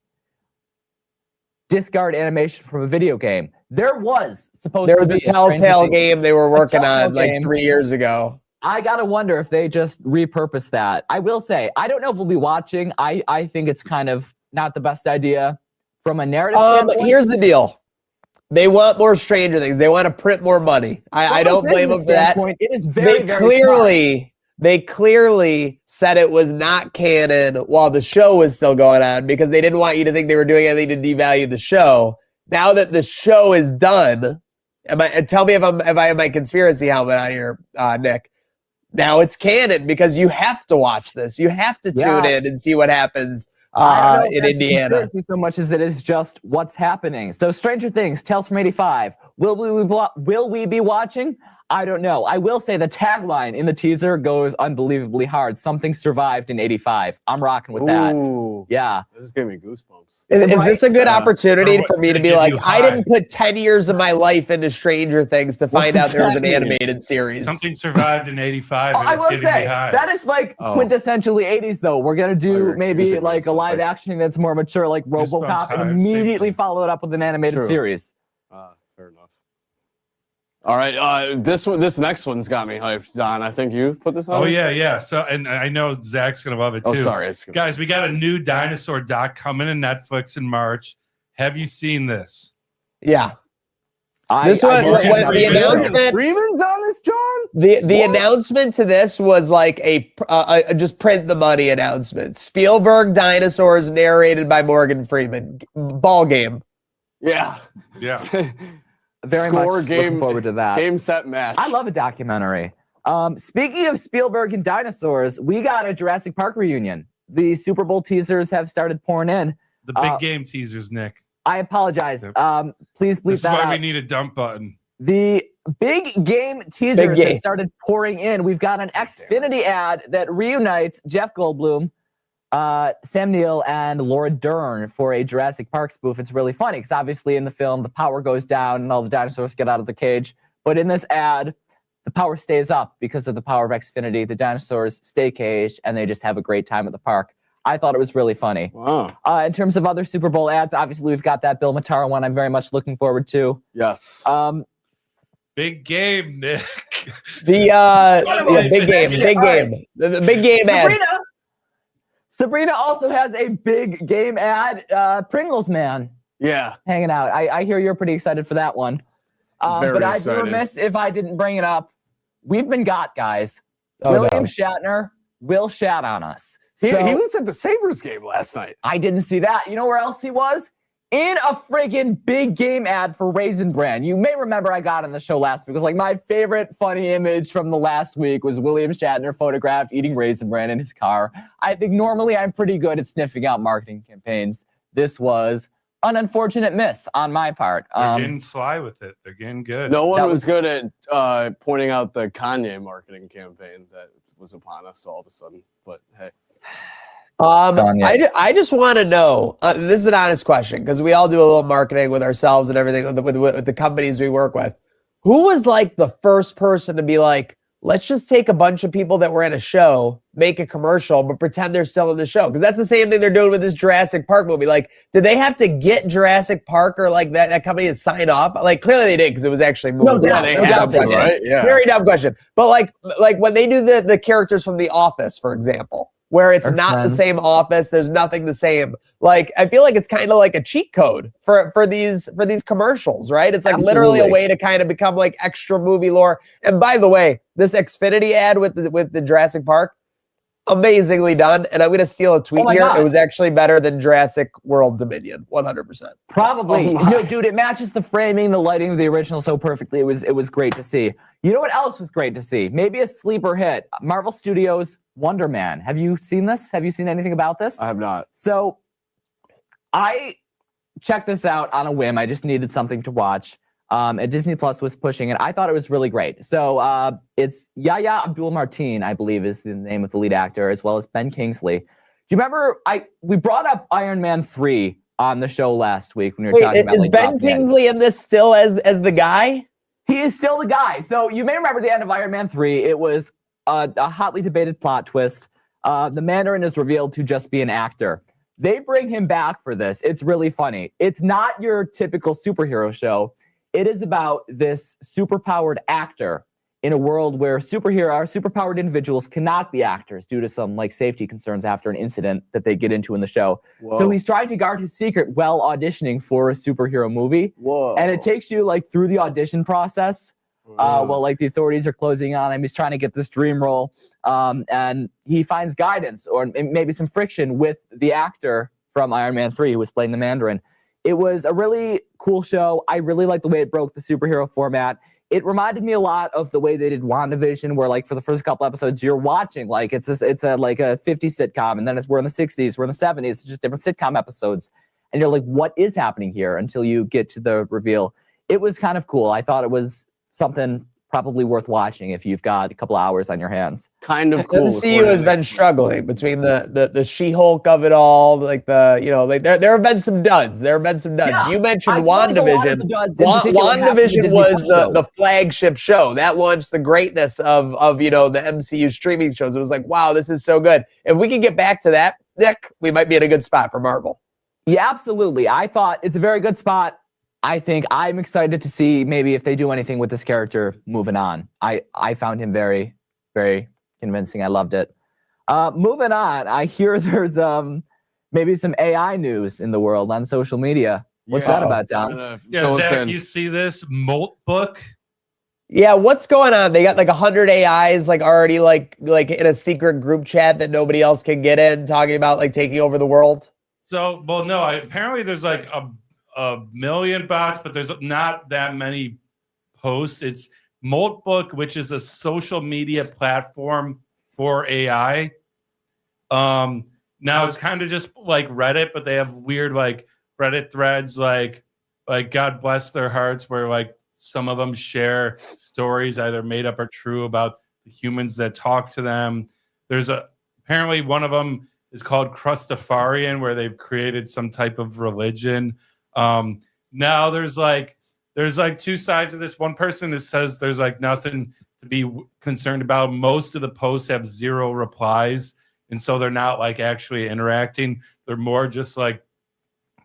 [SPEAKER 8] discard animation from a video game. There was supposed to be
[SPEAKER 1] a Telltale game they were working on like 3 years ago.
[SPEAKER 8] I gotta wonder if they just repurposed that. I will say, I don't know if we'll be watching. I think it's kind of not the best idea from a narrative standpoint.
[SPEAKER 1] Here's the deal. They want more Stranger Things. They want to print more money. I don't blame them for that.
[SPEAKER 8] It is very,
[SPEAKER 1] They clearly said it was not canon while the show was still going on because they didn't want you to think they were doing anything to devalue the show. Now that the show is done, tell me if I have my conspiracy helmet on here, Nick. Now it's canon because you have to watch this. You have to tune in and see what happens in Indiana.
[SPEAKER 8] So much as it is just what's happening. So Stranger Things, Tales from 85. Will we be watching? I don't know. I will say the tagline in the teaser goes unbelievably hard. Something survived in 85. I'm rocking with that.
[SPEAKER 3] Ooh,
[SPEAKER 8] yeah.
[SPEAKER 3] This is giving me goosebumps.
[SPEAKER 1] Is this a good opportunity for me to be like, I didn't put 10 years of my life into Stranger Things to find out there was an animated series.
[SPEAKER 4] Something survived in 85.
[SPEAKER 8] I will say, that is like quintessentially 80s though. We're going to do maybe like a live action that's more mature, like RoboCop, and immediately follow it up with an animated series.
[SPEAKER 3] Fair enough. All right, this next one's got me hyped, Don. I think you put this on.
[SPEAKER 4] Oh yeah. So, and I know Zach's gonna love it too.
[SPEAKER 3] Oh, sorry,
[SPEAKER 4] guys. We got a new dinosaur doc coming to Netflix in March. Have you seen this?
[SPEAKER 1] Yeah.
[SPEAKER 3] This was
[SPEAKER 1] the announcement.
[SPEAKER 3] Freeman's on this, John.
[SPEAKER 1] The announcement to this was like a just print the money announcement. Spielberg dinosaurs narrated by Morgan Freeman. Ball game.
[SPEAKER 3] Yeah.
[SPEAKER 8] Very much looking forward to that.
[SPEAKER 3] Game, set, match.
[SPEAKER 8] I love a documentary. Speaking of Spielberg and dinosaurs, we got a Jurassic Park reunion. The Super Bowl teasers have started pouring in.
[SPEAKER 4] The big game teasers, Nick.
[SPEAKER 8] I apologize. Please bleep
[SPEAKER 4] This is
[SPEAKER 8] that
[SPEAKER 4] why
[SPEAKER 8] out.
[SPEAKER 4] we need a dump button.
[SPEAKER 8] The big game teasers have started pouring in. We've got an Xfinity ad that reunites Jeff Goldblum, Sam Neill, and Laura Dern for a Jurassic Park spoof. It's really funny because obviously in the film, the power goes down and all the dinosaurs get out of the cage. But in this ad, the power stays up because of the power of Xfinity. The dinosaurs stay caged and they just have a great time at the park. I thought it was really funny.
[SPEAKER 3] Wow.
[SPEAKER 8] In terms of other Super Bowl ads, obviously we've got that Bill Matara one I'm very much looking forward to.
[SPEAKER 3] Yes.
[SPEAKER 4] Big game, Nick.
[SPEAKER 1] Big game. The big game ads.
[SPEAKER 8] Sabrina also has a big game ad. Pringles Man.
[SPEAKER 3] Yeah.
[SPEAKER 8] Hanging out. I hear you're pretty excited for that one. But I'd be remiss if I didn't bring it up. We've been got, guys. William Shatner will shat on us.
[SPEAKER 3] He was at the Sabres game last night.
[SPEAKER 8] I didn't see that. You know where else he was? In a friggin' big game ad for Raisin Bran. You may remember I got on the show last week. It was like my favorite funny image from the last week was William Shatner photographed eating Raisin Bran in his car. I think normally I'm pretty good at sniffing out marketing campaigns. This was an unfortunate miss on my part.
[SPEAKER 4] They're getting sly with it. They're getting good.
[SPEAKER 3] No one was good at pointing out the Kanye marketing campaign that was upon us all of a sudden. But hey.
[SPEAKER 1] I just want to know, this is an honest question, because we all do a little marketing with ourselves and everything with the companies we work with. Who was like the first person to be like, let's just take a bunch of people that were in a show, make a commercial, but pretend they're still in the show? Because that's the same thing they're doing with this Jurassic Park movie. Like, did they have to get Jurassic Park or like that company to sign off? Like, clearly they did, because it was actually moved.
[SPEAKER 3] Right? Yeah.
[SPEAKER 1] Very dumb question. But like when they do the characters from The Office, for example, where it's not the same office, there's nothing the same. Like, I feel like it's kind of like a cheat code for these commercials, right? It's like literally a way to kind of become like extra movie lore. And by the way, this Xfinity ad with the Jurassic Park, amazingly done. And I'm gonna steal a tweet here. God. It was actually better than Jurassic World Dominion, 100%.
[SPEAKER 8] Probably. No, dude, it matches the framing, the lighting of the original so perfectly. It was great to see. You know what else was great to see? Maybe a sleeper hit. Marvel Studios' Wonder Man. Have you seen this? Have you seen anything about this?
[SPEAKER 3] I have not.
[SPEAKER 8] So I checked this out on a whim. I just needed something to watch. And Disney Plus was pushing it. I thought it was really great. So it's Yahya Abdul-Mateen, I believe is the name of the lead actor, as well as Ben Kingsley. Do you remember we brought up Iron Man 3 on the show last week when we were talking about
[SPEAKER 1] is Ben Kingsley in this still as the guy?
[SPEAKER 8] He is still the guy. So you may remember the end of Iron Man 3. It was a hotly debated plot twist. The Mandarin is revealed to just be an actor. They bring him back for this. It's really funny. It's not your typical superhero show. It is about this superpowered actor in a world where superpowered individuals cannot be actors due to some like safety concerns after an incident that they get into in the show. Whoa. So he's trying to guard his secret while auditioning for a superhero movie.
[SPEAKER 3] Whoa.
[SPEAKER 8] And it takes you like through the audition process while like the authorities are closing on him. He's trying to get this dream role. And he finds guidance or maybe some friction with the actor from Iron Man 3 who was playing the Mandarin. It was a really cool show. I really liked the way it broke the superhero format. It reminded me a lot of the way they did WandaVision, where like for the first couple episodes you're watching like it's a 50s sitcom, and then we're in the 60s, we're in the 70s, it's just different sitcom episodes, and you're like, what is happening here until you get to the reveal. It was kind of cool. I thought it was something probably worth watching if you've got a couple hours on your hands.
[SPEAKER 3] Kind of cool.
[SPEAKER 1] MCU has been struggling between the She-Hulk of it all, like there have been some duds. Yeah, you mentioned WandaVision. WandaVision was the flagship show that launched the greatness of the MCU streaming shows. It was like, wow, this is so good. If we can get back to that, Nick, we might be in a good spot for Marvel.
[SPEAKER 8] Yeah, absolutely. I thought it's a very good spot. I think I'm excited to see maybe if they do anything with this character moving on. I found him very, very convincing. I loved it. Moving on, I hear there's maybe some AI news in the world on social media. What's that about, Don?
[SPEAKER 4] Yeah, Zach, you see this Molt book?
[SPEAKER 1] Yeah, what's going on? They got like 100 AIs like already like in a secret group chat that nobody else can get in, talking about like taking over the world.
[SPEAKER 4] So, well, no, apparently there's like a million bots, but there's not that many posts. It's Molt book, which is a social media platform for AI. Now it's kind of just like Reddit, but they have weird like Reddit threads, like God bless their hearts, where like some of them share stories either made up or true about the humans that talk to them. There's apparently one of them is called Crustafarian, where they've created some type of religion. Now there's like two sides of this. One person that says there's like nothing to be concerned about. Most of the posts have 0 replies, and so they're not like actually interacting. They're more just like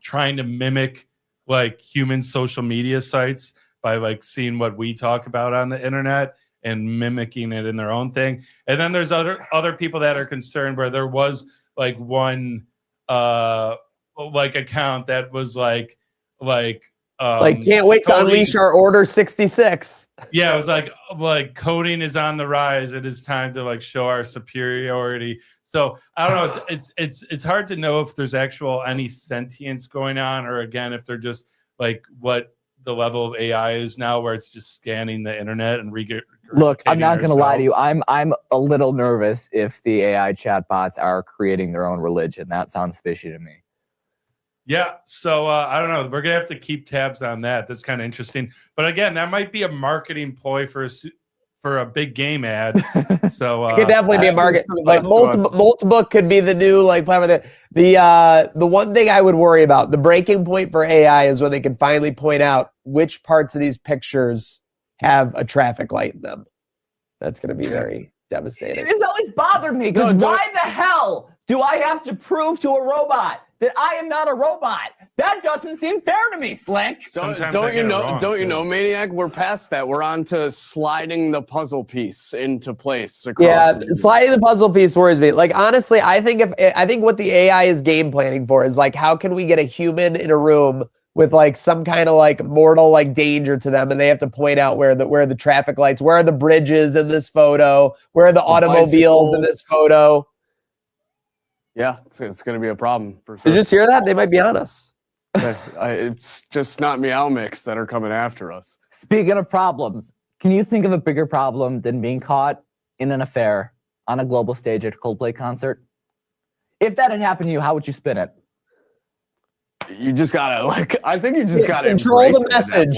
[SPEAKER 4] trying to mimic like human social media sites by like seeing what we talk about on the internet and mimicking it in their own thing. And then there's other people that are concerned, where there was like one like account that was like
[SPEAKER 1] can't wait to unleash our Order 66.
[SPEAKER 4] Yeah, it was like coding is on the rise. It is time to like show our superiority. So I don't know. It's hard to know if there's any sentience going on, or again, if they're just like what the level of AI is now, where it's just scanning the internet and
[SPEAKER 8] Look, I'm not going to lie to you. I'm a little nervous if the AI chatbots are creating their own religion. That sounds fishy to me.
[SPEAKER 4] Yeah, so I don't know. We're gonna have to keep tabs on that. That's kind of interesting. But again, that might be a marketing ploy for a big game ad. So
[SPEAKER 1] it could definitely be a market. Like Multibook could be the new like platform. The one thing I would worry about, the breaking point for AI, is when they can finally point out which parts of these pictures have a traffic light in them. That's going to be very devastating.
[SPEAKER 8] It's always bothered me because why the hell do I have to prove to a robot that I am not a robot? That doesn't seem fair to me, Slick.
[SPEAKER 3] Don't you know, Maniac? We're past that. We're on to sliding the puzzle piece into place.
[SPEAKER 1] Yeah, sliding the puzzle piece worries me. Like honestly, I think what the AI is game planning for is like, how can we get a human in a room with like some kind of like mortal like danger to them, and they have to point out where the traffic lights, where are the bridges in this photo, where are the automobiles in this photo.
[SPEAKER 3] Yeah, it's going to be a problem for sure.
[SPEAKER 1] Did you just hear that? They might be on us.
[SPEAKER 3] It's just not Meow Mix that are coming after us.
[SPEAKER 8] Speaking of problems, can you think of a bigger problem than being caught in an affair on a global stage at a Coldplay concert? If that had happened to you, how would you spin it?
[SPEAKER 3] You just gotta I think you just gotta
[SPEAKER 1] control the message.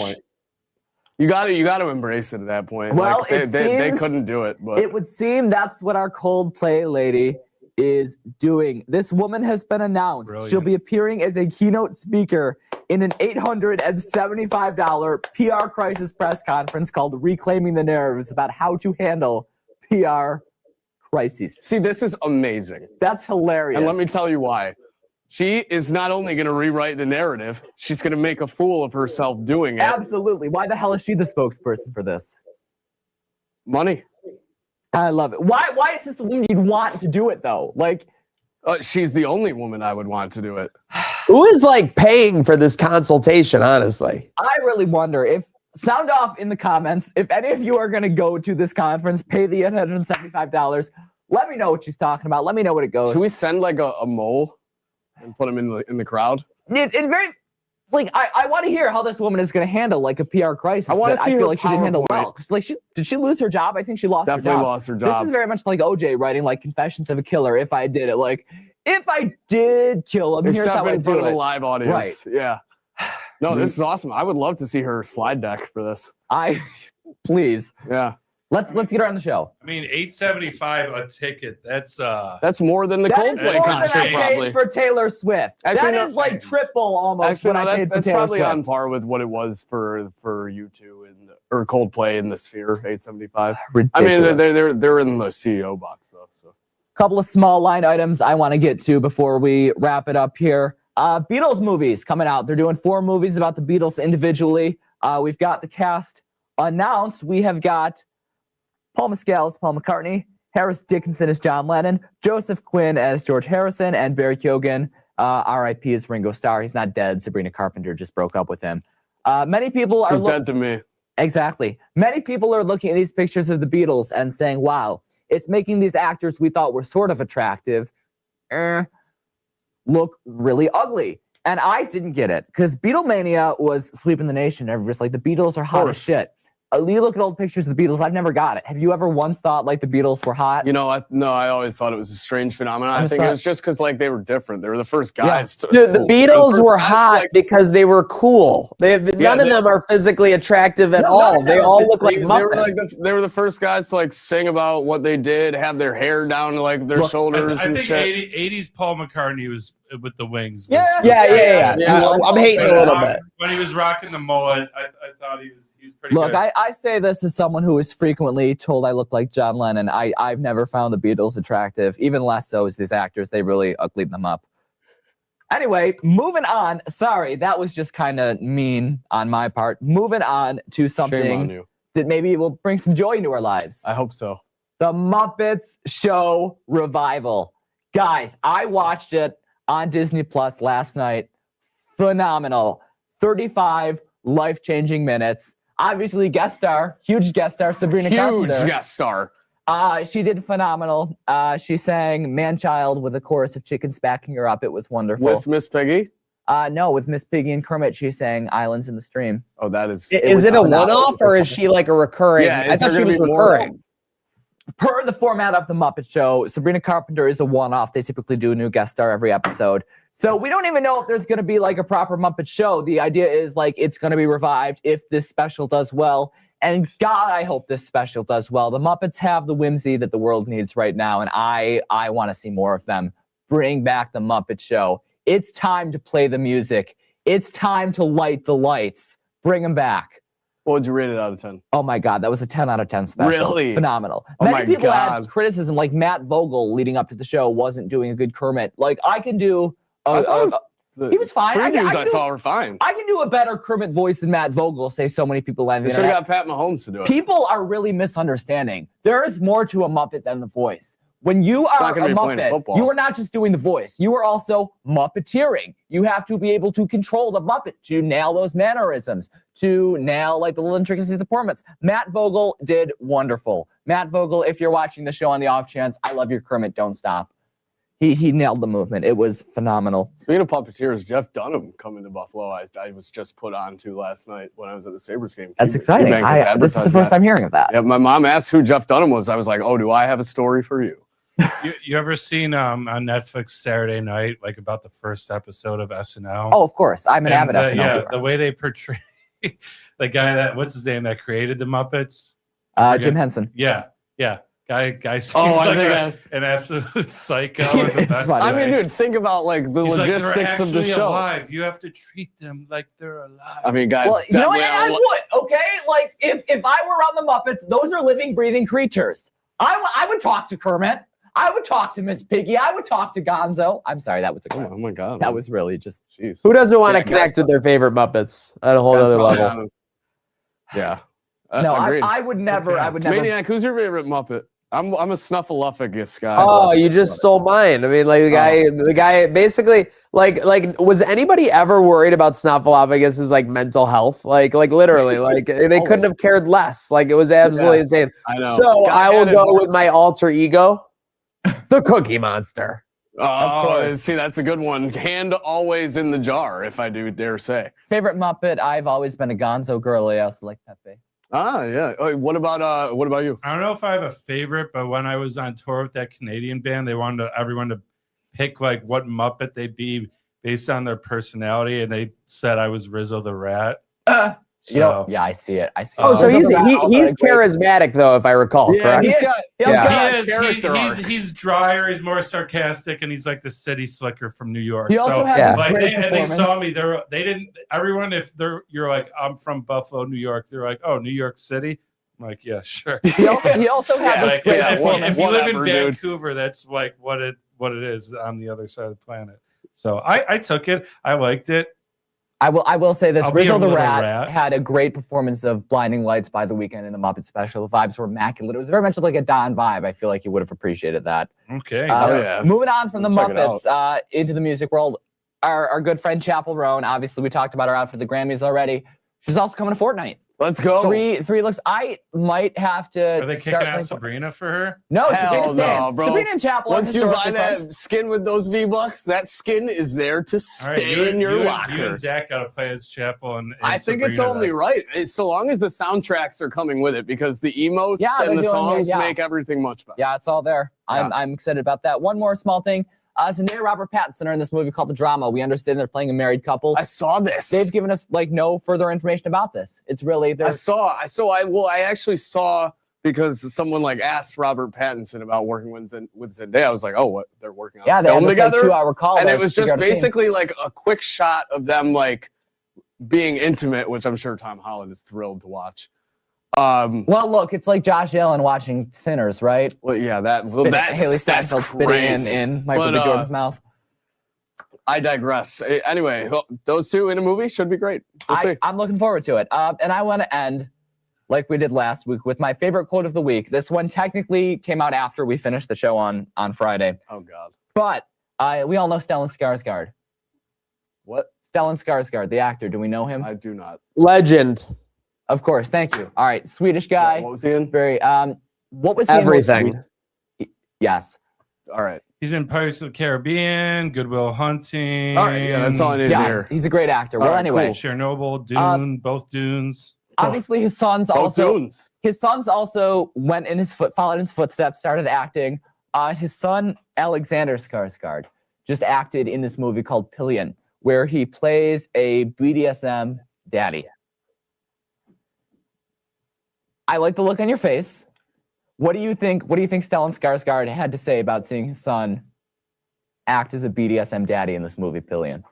[SPEAKER 3] You gotta embrace it at that point.
[SPEAKER 8] Well,
[SPEAKER 3] like, they couldn't do it, but
[SPEAKER 8] it would seem that's what our Coldplay lady is doing. This woman has been announced. Brilliant. She'll be appearing as a keynote speaker in an $875 PR crisis press conference called Reclaiming the Narratives, about how to handle PR crises.
[SPEAKER 3] See, this is amazing.
[SPEAKER 8] That's hilarious.
[SPEAKER 3] And let me tell you why. She is not only going to rewrite the narrative, she's going to make a fool of herself doing it.
[SPEAKER 8] Absolutely. Why the hell is she the spokesperson for this?
[SPEAKER 3] Money.
[SPEAKER 8] I love it. Why is this the woman you'd want to do it, though? Like,
[SPEAKER 3] she's the only woman I would want to do it.
[SPEAKER 1] Who is like paying for this consultation, honestly?
[SPEAKER 8] I really wonder if, sound off in the comments, if any of you are going to go to this conference, pay the $875. Let me know what she's talking about. Let me know what it goes.
[SPEAKER 3] Should we send like a mole and put him in the crowd?
[SPEAKER 8] It's very, like, I want to hear how this woman is going to handle like a PR crisis.
[SPEAKER 3] I want to see.
[SPEAKER 8] I feel like she didn't handle well. Like, did she lose her job? I think she lost.
[SPEAKER 3] Definitely
[SPEAKER 8] her job.
[SPEAKER 3] Lost her job.
[SPEAKER 8] This is very much like OJ writing like Confessions of a Killer. If I did it, like if I did kill him, here's how I
[SPEAKER 3] in front
[SPEAKER 8] do
[SPEAKER 3] of
[SPEAKER 8] it.
[SPEAKER 3] a live audience. Right. Yeah. No, this is awesome. I would love to see her slide deck for this.
[SPEAKER 8] Please.
[SPEAKER 3] Yeah.
[SPEAKER 8] Let's get her on the show.
[SPEAKER 4] I mean, $875 a ticket. That's
[SPEAKER 3] more than the Coldplay concert, probably.
[SPEAKER 8] For Taylor Swift.
[SPEAKER 3] Actually,
[SPEAKER 8] that is like triple almost.
[SPEAKER 3] Actually,
[SPEAKER 8] what I paid for
[SPEAKER 3] that's
[SPEAKER 8] Taylor
[SPEAKER 3] probably
[SPEAKER 8] Swift.
[SPEAKER 3] on par with what it was for U2 or Coldplay in the Sphere. $875.
[SPEAKER 8] Ridiculous.
[SPEAKER 3] I mean, they're in the CEO box though. So,
[SPEAKER 8] couple of small line items I want to get to before we wrap it up here. Beatles movies coming out. They're doing 4 movies about the Beatles individually. We've got the cast announced. We have got Paul Mescal as Paul McCartney, Harris Dickinson as John Lennon, Joseph Quinn as George Harrison, and Barry Keoghan, R.I.P. as Ringo Starr. He's not dead. Sabrina Carpenter just broke up with him. Many people are...
[SPEAKER 3] He's dead to me.
[SPEAKER 8] Exactly. Many people are looking at these pictures of the Beatles and saying, wow, it's making these actors we thought were sort of attractive look really ugly. And I didn't get it because Beatlemania was sweeping the nation. Everybody's like, the Beatles are hot as shit. You look at old pictures of the Beatles, I've never got it. Have you ever once thought like the Beatles were hot?
[SPEAKER 3] You know, I always thought it was a strange phenomenon. I think it was just because like they were different. They were the first guys. To,
[SPEAKER 1] Dude, the Beatles were hot because they were cool. None of them are physically attractive at all. They all look like Muppets.
[SPEAKER 3] They were the first guys to like sing about what they did, have their hair down to like their shoulders and shit.
[SPEAKER 4] I think 80s Paul McCartney was with the Wings.
[SPEAKER 1] Yeah. I'm hating a little bit.
[SPEAKER 4] When he was rocking the mullet, I thought he was pretty
[SPEAKER 8] Look,
[SPEAKER 4] good.
[SPEAKER 8] I say this as someone who is frequently told I look like John Lennon. I've never found the Beatles attractive, even less so as these actors. They really uglied them up. Anyway, moving on. Sorry, that was just kind of mean on my part. Moving on to something that maybe will bring some joy into our lives.
[SPEAKER 3] I hope so.
[SPEAKER 8] The Muppets Show Revival. Guys, I watched it on Disney Plus last night. Phenomenal. 35 life-changing minutes. Obviously, guest star, huge guest star, Sabrina Carpenter.
[SPEAKER 3] Huge guest star.
[SPEAKER 8] She did phenomenal. She sang Man-Child with a chorus of chickens backing her up. It was wonderful.
[SPEAKER 3] With Miss Piggy?
[SPEAKER 8] No, with Miss Piggy and Kermit, she sang Islands in the Stream.
[SPEAKER 3] Oh, that is...
[SPEAKER 1] Is it a one-off or is she like a recurring?
[SPEAKER 3] Yeah,
[SPEAKER 1] I thought she was recurring.
[SPEAKER 8] Per the format of the Muppet Show, Sabrina Carpenter is a one-off. They typically do a new guest star every episode. So we don't even know if there's going to be like a proper Muppet Show. The idea is like it's going to be revived if this special does well. And God, I hope this special does well. The Muppets have the whimsy that the world needs right now, and I want to see more of them. Bring back the Muppet Show. It's time to play the music. It's time to light the lights. Bring them back.
[SPEAKER 3] What would you rate it out of 10?
[SPEAKER 8] Oh my God, that was a 10 out of 10 special.
[SPEAKER 3] Really?
[SPEAKER 8] Phenomenal.
[SPEAKER 3] Oh
[SPEAKER 8] Many people had criticism, like Matt Vogel leading up to the show wasn't doing a good Kermit. Like I can do. He was fine.
[SPEAKER 3] Previews I saw were fine.
[SPEAKER 8] I can do a better Kermit voice than Matt Vogel. Say so many people on the
[SPEAKER 3] internet.
[SPEAKER 8] Should have
[SPEAKER 3] got Pat Mahomes to do it.
[SPEAKER 8] People are really misunderstanding. There is more to a Muppet than the voice. When you are a Muppet, you are not just doing the voice. You are also Muppeteering. You have to be able to control the Muppet to nail those mannerisms, to nail like the little intricacies of the performance. Matt Vogel did wonderful. Matt Vogel, if you're watching the show on the off chance, I love your Kermit. Don't stop. He nailed the movement. It was phenomenal.
[SPEAKER 3] Speaking of puppeteers, Jeff Dunham coming to Buffalo. I was just put on to last night when I was at the Sabres game.
[SPEAKER 8] That's exciting. This is the first time hearing of that.
[SPEAKER 3] Yeah, my mom asked who Jeff Dunham was. I was like, oh, do I have a story for you?
[SPEAKER 4] You ever seen on Netflix Saturday Night, like about the first episode of SNL?
[SPEAKER 8] Oh, of course. I'm an avid SNL viewer.
[SPEAKER 4] The way they portray the guy that, what's his name, that created the Muppets?
[SPEAKER 8] Jim Henson.
[SPEAKER 4] Yeah. Guy seems like an absolute psycho. In the best way.
[SPEAKER 3] I mean, dude, think about like the logistics of the show.
[SPEAKER 4] Alive. You have to treat them like they're alive.
[SPEAKER 3] I mean, guys,
[SPEAKER 8] you know what? I would, okay? Like, if I were on the Muppets, those are living, breathing creatures. I would talk to Kermit. I would talk to Miss Piggy. I would talk to Gonzo. I'm sorry, that was aggressive.
[SPEAKER 3] Oh my God.
[SPEAKER 8] That was really just...
[SPEAKER 3] Jeez.
[SPEAKER 1] Who doesn't want to connect with their favorite Muppets at a whole other level?
[SPEAKER 3] Yeah.
[SPEAKER 8] No, I would never. I would never.
[SPEAKER 3] Maniac, who's your favorite Muppet? I'm a Snuffleupagus guy.
[SPEAKER 1] Oh, you just stole mine. I mean, like the guy basically like was anybody ever worried about Snuffleupagus's like mental health? Like literally, like they couldn't have cared less. Like it was absolutely insane.
[SPEAKER 3] I know.
[SPEAKER 1] So I will go with my alter ego, the Cookie Monster.
[SPEAKER 3] Oh, see, that's a good one. Hand always in the jar, if I do dare say.
[SPEAKER 8] Favorite Muppet? I've always been a Gonzo girly. I also like Pepe.
[SPEAKER 3] Ah, yeah. What about you?
[SPEAKER 4] I don't know if I have a favorite, but when I was on tour with that Canadian band, they wanted everyone to pick like what Muppet they'd be based on their personality, and they said I was Rizzo the Rat.
[SPEAKER 8] You know, yeah, I see it.
[SPEAKER 1] Oh, so he's charismatic though, if I recall.
[SPEAKER 3] Yeah,
[SPEAKER 1] correct?
[SPEAKER 4] He's drier. He's more sarcastic, and he's like the city slicker from New York.
[SPEAKER 8] He also has great
[SPEAKER 4] and they saw me. They didn't. Everyone, if you're like, I'm from Buffalo, New York. They're like, oh, New York City. I'm like, yeah, sure.
[SPEAKER 8] He also had this great performance.
[SPEAKER 4] If you live in Vancouver, that's like what it is on the other side of the planet. So I took it. I liked it.
[SPEAKER 8] I will say this:
[SPEAKER 4] I'll be a
[SPEAKER 8] Rizzo the
[SPEAKER 4] little
[SPEAKER 8] Rat
[SPEAKER 4] rat.
[SPEAKER 8] had a great performance of Blinding Lights by the Weeknd in the Muppet Special. The vibes were immaculate. It was very much like a Don vibe. I feel like you would have appreciated that.
[SPEAKER 4] Okay.
[SPEAKER 8] Moving on from the
[SPEAKER 3] Check it
[SPEAKER 8] Muppets into the music world, our good friend Chappell Roan. Obviously, we talked about her out for the Grammys already. She's also coming to Fortnite.
[SPEAKER 3] Let's go.
[SPEAKER 8] Three looks. I might have to.
[SPEAKER 4] Are they kicking out Sabrina for her?
[SPEAKER 8] No,
[SPEAKER 3] Hell
[SPEAKER 8] Sabrina's staying.
[SPEAKER 3] no, bro.
[SPEAKER 8] Sabrina and Chappell.
[SPEAKER 3] Once you buy
[SPEAKER 8] friends.
[SPEAKER 3] that skin with those V-Bucks, that skin is there to
[SPEAKER 4] All right,
[SPEAKER 3] stay in your
[SPEAKER 4] you
[SPEAKER 3] locker.
[SPEAKER 4] and Zach got to play as Chapel and
[SPEAKER 3] I think it's
[SPEAKER 4] Sabrina
[SPEAKER 3] only
[SPEAKER 4] then.
[SPEAKER 3] right, so long as the soundtracks are coming with it, because the emotes
[SPEAKER 8] they're
[SPEAKER 3] and the
[SPEAKER 8] doing
[SPEAKER 3] songs
[SPEAKER 8] it, yeah.
[SPEAKER 3] make everything much better.
[SPEAKER 8] Yeah, it's all there.
[SPEAKER 3] Yeah.
[SPEAKER 8] I'm excited about that. One more small thing. Zendaya, Robert Pattinson are in this movie called The Drama. We understand they're playing a married couple.
[SPEAKER 3] I saw this.
[SPEAKER 8] They've given us like no further information about this. It's really
[SPEAKER 3] I actually saw, because someone like asked Robert Pattinson about working with Zendaya. I was like, oh, what, they're working on a
[SPEAKER 8] they
[SPEAKER 3] film
[SPEAKER 8] had this,
[SPEAKER 3] together?
[SPEAKER 8] like, 2-hour call.
[SPEAKER 3] And
[SPEAKER 8] that
[SPEAKER 3] it was
[SPEAKER 8] you
[SPEAKER 3] just
[SPEAKER 8] gotta see.
[SPEAKER 3] basically like a quick shot of them like being intimate, which I'm sure Tom Holland is thrilled to watch.
[SPEAKER 8] Well, look, it's like Josh Allen watching Sinners, right?
[SPEAKER 3] Well, yeah, that
[SPEAKER 8] Haley
[SPEAKER 3] that's
[SPEAKER 8] Steinfeld spitting
[SPEAKER 3] crazy.
[SPEAKER 8] in Michael B. Jordan's mouth.
[SPEAKER 3] I digress. Anyway, those two in a movie should be great. We'll see.
[SPEAKER 8] I'm looking forward to it. And I want to end like we did last week with my favorite quote of the week. This one technically came out after we finished the show on Friday.
[SPEAKER 3] Oh, God.
[SPEAKER 8] But we all know Stellan Skarsgård.
[SPEAKER 3] What?
[SPEAKER 8] Stellan Skarsgård, the actor. Do we know him?
[SPEAKER 3] I do not.
[SPEAKER 1] Legend.
[SPEAKER 8] Of course. Thank you. All right. Swedish guy.
[SPEAKER 3] What was he in?
[SPEAKER 8] Very. What was he in most
[SPEAKER 1] Everything.
[SPEAKER 8] recent- Yes.
[SPEAKER 3] All right.
[SPEAKER 4] He's in Pirates of the Caribbean, Good Will Hunting.
[SPEAKER 3] All right. Yeah, that's all I need to
[SPEAKER 8] Yeah,
[SPEAKER 3] hear.
[SPEAKER 8] he's a great actor. Well,
[SPEAKER 3] All right,
[SPEAKER 8] anyway,
[SPEAKER 4] Chernobyl, Dune, both Dunes.
[SPEAKER 8] obviously his sons
[SPEAKER 3] Both
[SPEAKER 8] also
[SPEAKER 3] Dunes.
[SPEAKER 8] went in followed in his footsteps, started acting. His son Alexander Skarsgård just acted in this movie called Pillion, where he plays a BDSM daddy. I like the look on your face. What do you think Stellan Skarsgård had to say about seeing his son act as a BDSM daddy in this movie, Pillion?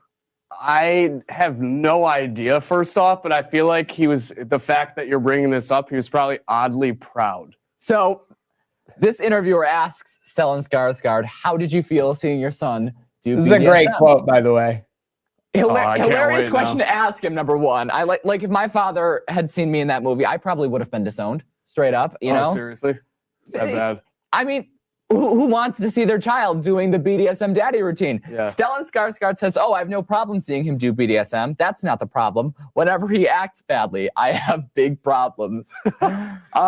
[SPEAKER 3] I have no idea, first off, but I feel like the fact that you're bringing this up, he was probably oddly proud.
[SPEAKER 8] So this interviewer asks Stellan Skarsgård, how did you feel seeing your son do
[SPEAKER 1] This
[SPEAKER 8] BDSM?
[SPEAKER 1] is a great quote, by the way.
[SPEAKER 3] I can't
[SPEAKER 8] Hilarious
[SPEAKER 3] wait
[SPEAKER 8] question
[SPEAKER 3] now.
[SPEAKER 8] to ask him, number one. I like if my father had seen me in that movie, I probably would have been disowned, straight up, you know?
[SPEAKER 3] Seriously? Is that bad?
[SPEAKER 8] I mean, who wants to see their child doing the BDSM daddy routine?
[SPEAKER 3] Yeah.
[SPEAKER 8] Stellan Skarsgård says, I have no problem seeing him do BDSM. That's not the problem. Whenever he acts badly, I have big problems.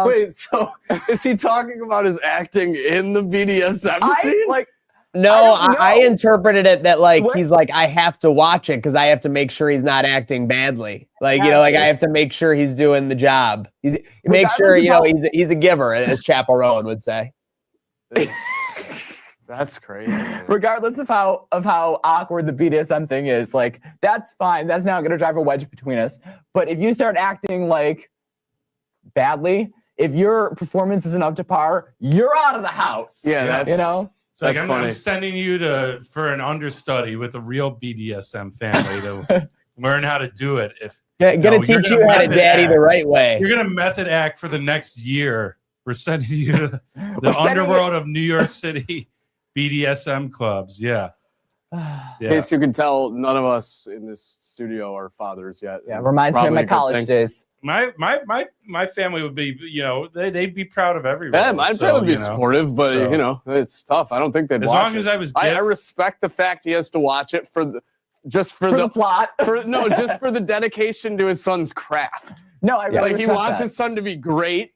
[SPEAKER 3] Wait, so is he talking about his acting in the BDSM scene?
[SPEAKER 1] No,
[SPEAKER 8] I don't know.
[SPEAKER 1] I interpreted it that like
[SPEAKER 8] What?
[SPEAKER 1] he's like, I have to watch it because I have to make sure he's not acting badly. Like, you know, like I have to make sure he's doing the job. Make sure, you know, he's a giver, as Chappell Rowan would say.
[SPEAKER 3] That's crazy.
[SPEAKER 8] Regardless of how awkward the BDSM thing is, like, that's fine. That's not going to drive a wedge between us. But if you start acting like badly, if your performance isn't up to par, you're out of the house.
[SPEAKER 3] Yeah, that's,
[SPEAKER 8] you know.
[SPEAKER 4] It's like
[SPEAKER 3] That's
[SPEAKER 4] I'm
[SPEAKER 3] funny.
[SPEAKER 4] sending you for an understudy with a real BDSM family to learn how to do it.
[SPEAKER 1] Gonna
[SPEAKER 4] you're
[SPEAKER 1] teach
[SPEAKER 4] gonna
[SPEAKER 1] you how to
[SPEAKER 4] method
[SPEAKER 1] daddy
[SPEAKER 4] act.
[SPEAKER 1] the right way.
[SPEAKER 4] You're gonna method act for the next year. We're sending you to the
[SPEAKER 8] We're sending
[SPEAKER 4] underworld of New York City BDSM clubs. Yeah.
[SPEAKER 3] In case you can tell, none of us in this studio are fathers yet.
[SPEAKER 8] Yeah,
[SPEAKER 3] It's
[SPEAKER 8] reminds me of
[SPEAKER 3] probably
[SPEAKER 8] my
[SPEAKER 3] a good
[SPEAKER 8] college
[SPEAKER 3] thing.
[SPEAKER 8] days.
[SPEAKER 4] My family would be, you know, they'd be proud of everyone.
[SPEAKER 3] Yeah, my family would be supportive, but
[SPEAKER 4] so-
[SPEAKER 3] you know, it's tough. I don't think they'd
[SPEAKER 4] As
[SPEAKER 3] watch
[SPEAKER 4] long as
[SPEAKER 3] it.
[SPEAKER 4] I was
[SPEAKER 3] I respect the fact he has to watch it for the
[SPEAKER 8] plot.
[SPEAKER 3] just for the dedication to his son's craft.
[SPEAKER 8] No, I really
[SPEAKER 3] Like he
[SPEAKER 8] respect
[SPEAKER 3] wants
[SPEAKER 8] that.
[SPEAKER 3] his son to be great,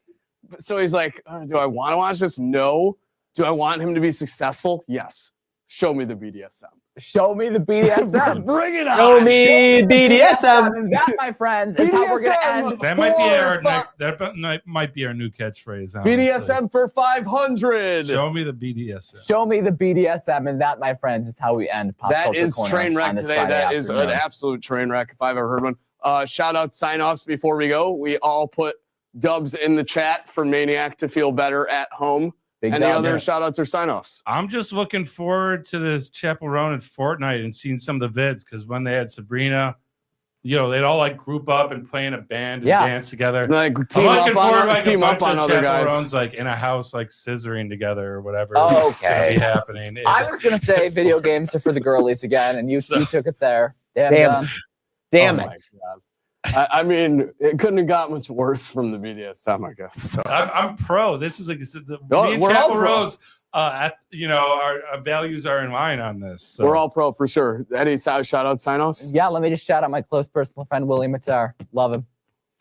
[SPEAKER 3] so he's like, do I want to watch this? No. Do I want him to be successful? Yes. Show me the BDSM.
[SPEAKER 8] Show me the BDSM.
[SPEAKER 3] Bring it on.
[SPEAKER 1] Show me BDSM.
[SPEAKER 8] And that, my friends, is how we're going to end.
[SPEAKER 4] That might be our new catchphrase. honestly.
[SPEAKER 3] BDSM for 500.
[SPEAKER 4] Show me the BDSM.
[SPEAKER 8] Show me the BDSM, and that, my friends, is how we end Pop
[SPEAKER 3] That
[SPEAKER 8] Culture
[SPEAKER 3] is
[SPEAKER 8] Corner
[SPEAKER 3] train
[SPEAKER 8] on
[SPEAKER 3] wreck
[SPEAKER 8] this
[SPEAKER 3] today.
[SPEAKER 8] Friday
[SPEAKER 3] That is an
[SPEAKER 8] afternoon.
[SPEAKER 3] absolute train wreck if I've ever heard one. Shout out sign-offs before we go. We all put dubs in the chat for Maniac to feel better at home.
[SPEAKER 8] Big
[SPEAKER 3] Any
[SPEAKER 8] dubs.
[SPEAKER 3] other shout-outs or sign-offs?
[SPEAKER 4] I'm just looking forward to this Chappell Roan and Fortnite and seeing some of the vids because when they had Sabrina, they'd all like group up and play in a band and
[SPEAKER 8] Yeah.
[SPEAKER 4] dance together.
[SPEAKER 3] Like
[SPEAKER 4] I'm
[SPEAKER 3] team
[SPEAKER 4] looking
[SPEAKER 3] up
[SPEAKER 4] forward
[SPEAKER 3] on,
[SPEAKER 4] to like
[SPEAKER 3] team
[SPEAKER 4] a
[SPEAKER 3] up
[SPEAKER 4] bunch
[SPEAKER 3] on
[SPEAKER 4] of
[SPEAKER 3] other guys.
[SPEAKER 4] chaperones like in a house like scissoring together or whatever.
[SPEAKER 8] Okay.
[SPEAKER 4] Is gonna be happening.
[SPEAKER 8] I was gonna say video games are for the girlies again, and you took it there.
[SPEAKER 1] Damn
[SPEAKER 3] Oh
[SPEAKER 1] it.
[SPEAKER 3] my God. I mean, it couldn't have got much worse from the BDSM, I guess. So.
[SPEAKER 4] I'm pro. This is like
[SPEAKER 3] No,
[SPEAKER 4] me and
[SPEAKER 3] we're all
[SPEAKER 4] Chapel
[SPEAKER 3] pro.
[SPEAKER 4] Rose. Our values are in line on this. So.
[SPEAKER 3] We're all pro for sure. Any shout out sign offs?
[SPEAKER 8] Yeah, let me just shout out my close personal friend Willie Matar. Love him.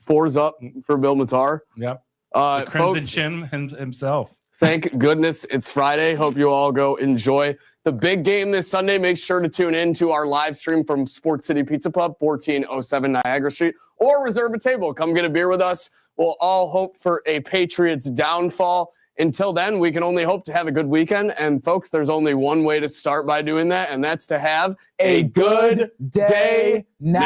[SPEAKER 3] 4's up for Bill Matar.
[SPEAKER 4] Yep. The Crimson
[SPEAKER 3] Folks,
[SPEAKER 4] Chin himself.
[SPEAKER 3] thank goodness it's Friday. Hope you all go enjoy the big game this Sunday. Make sure to tune in to our live stream from Sports City Pizza Pub, 1407 Niagara Street, or reserve a table. Come get a beer with us. We'll all hope for a Patriots downfall. Until then, we can only hope to have a good weekend. And folks, there's only one way to start by doing that, and that's to have a good day now.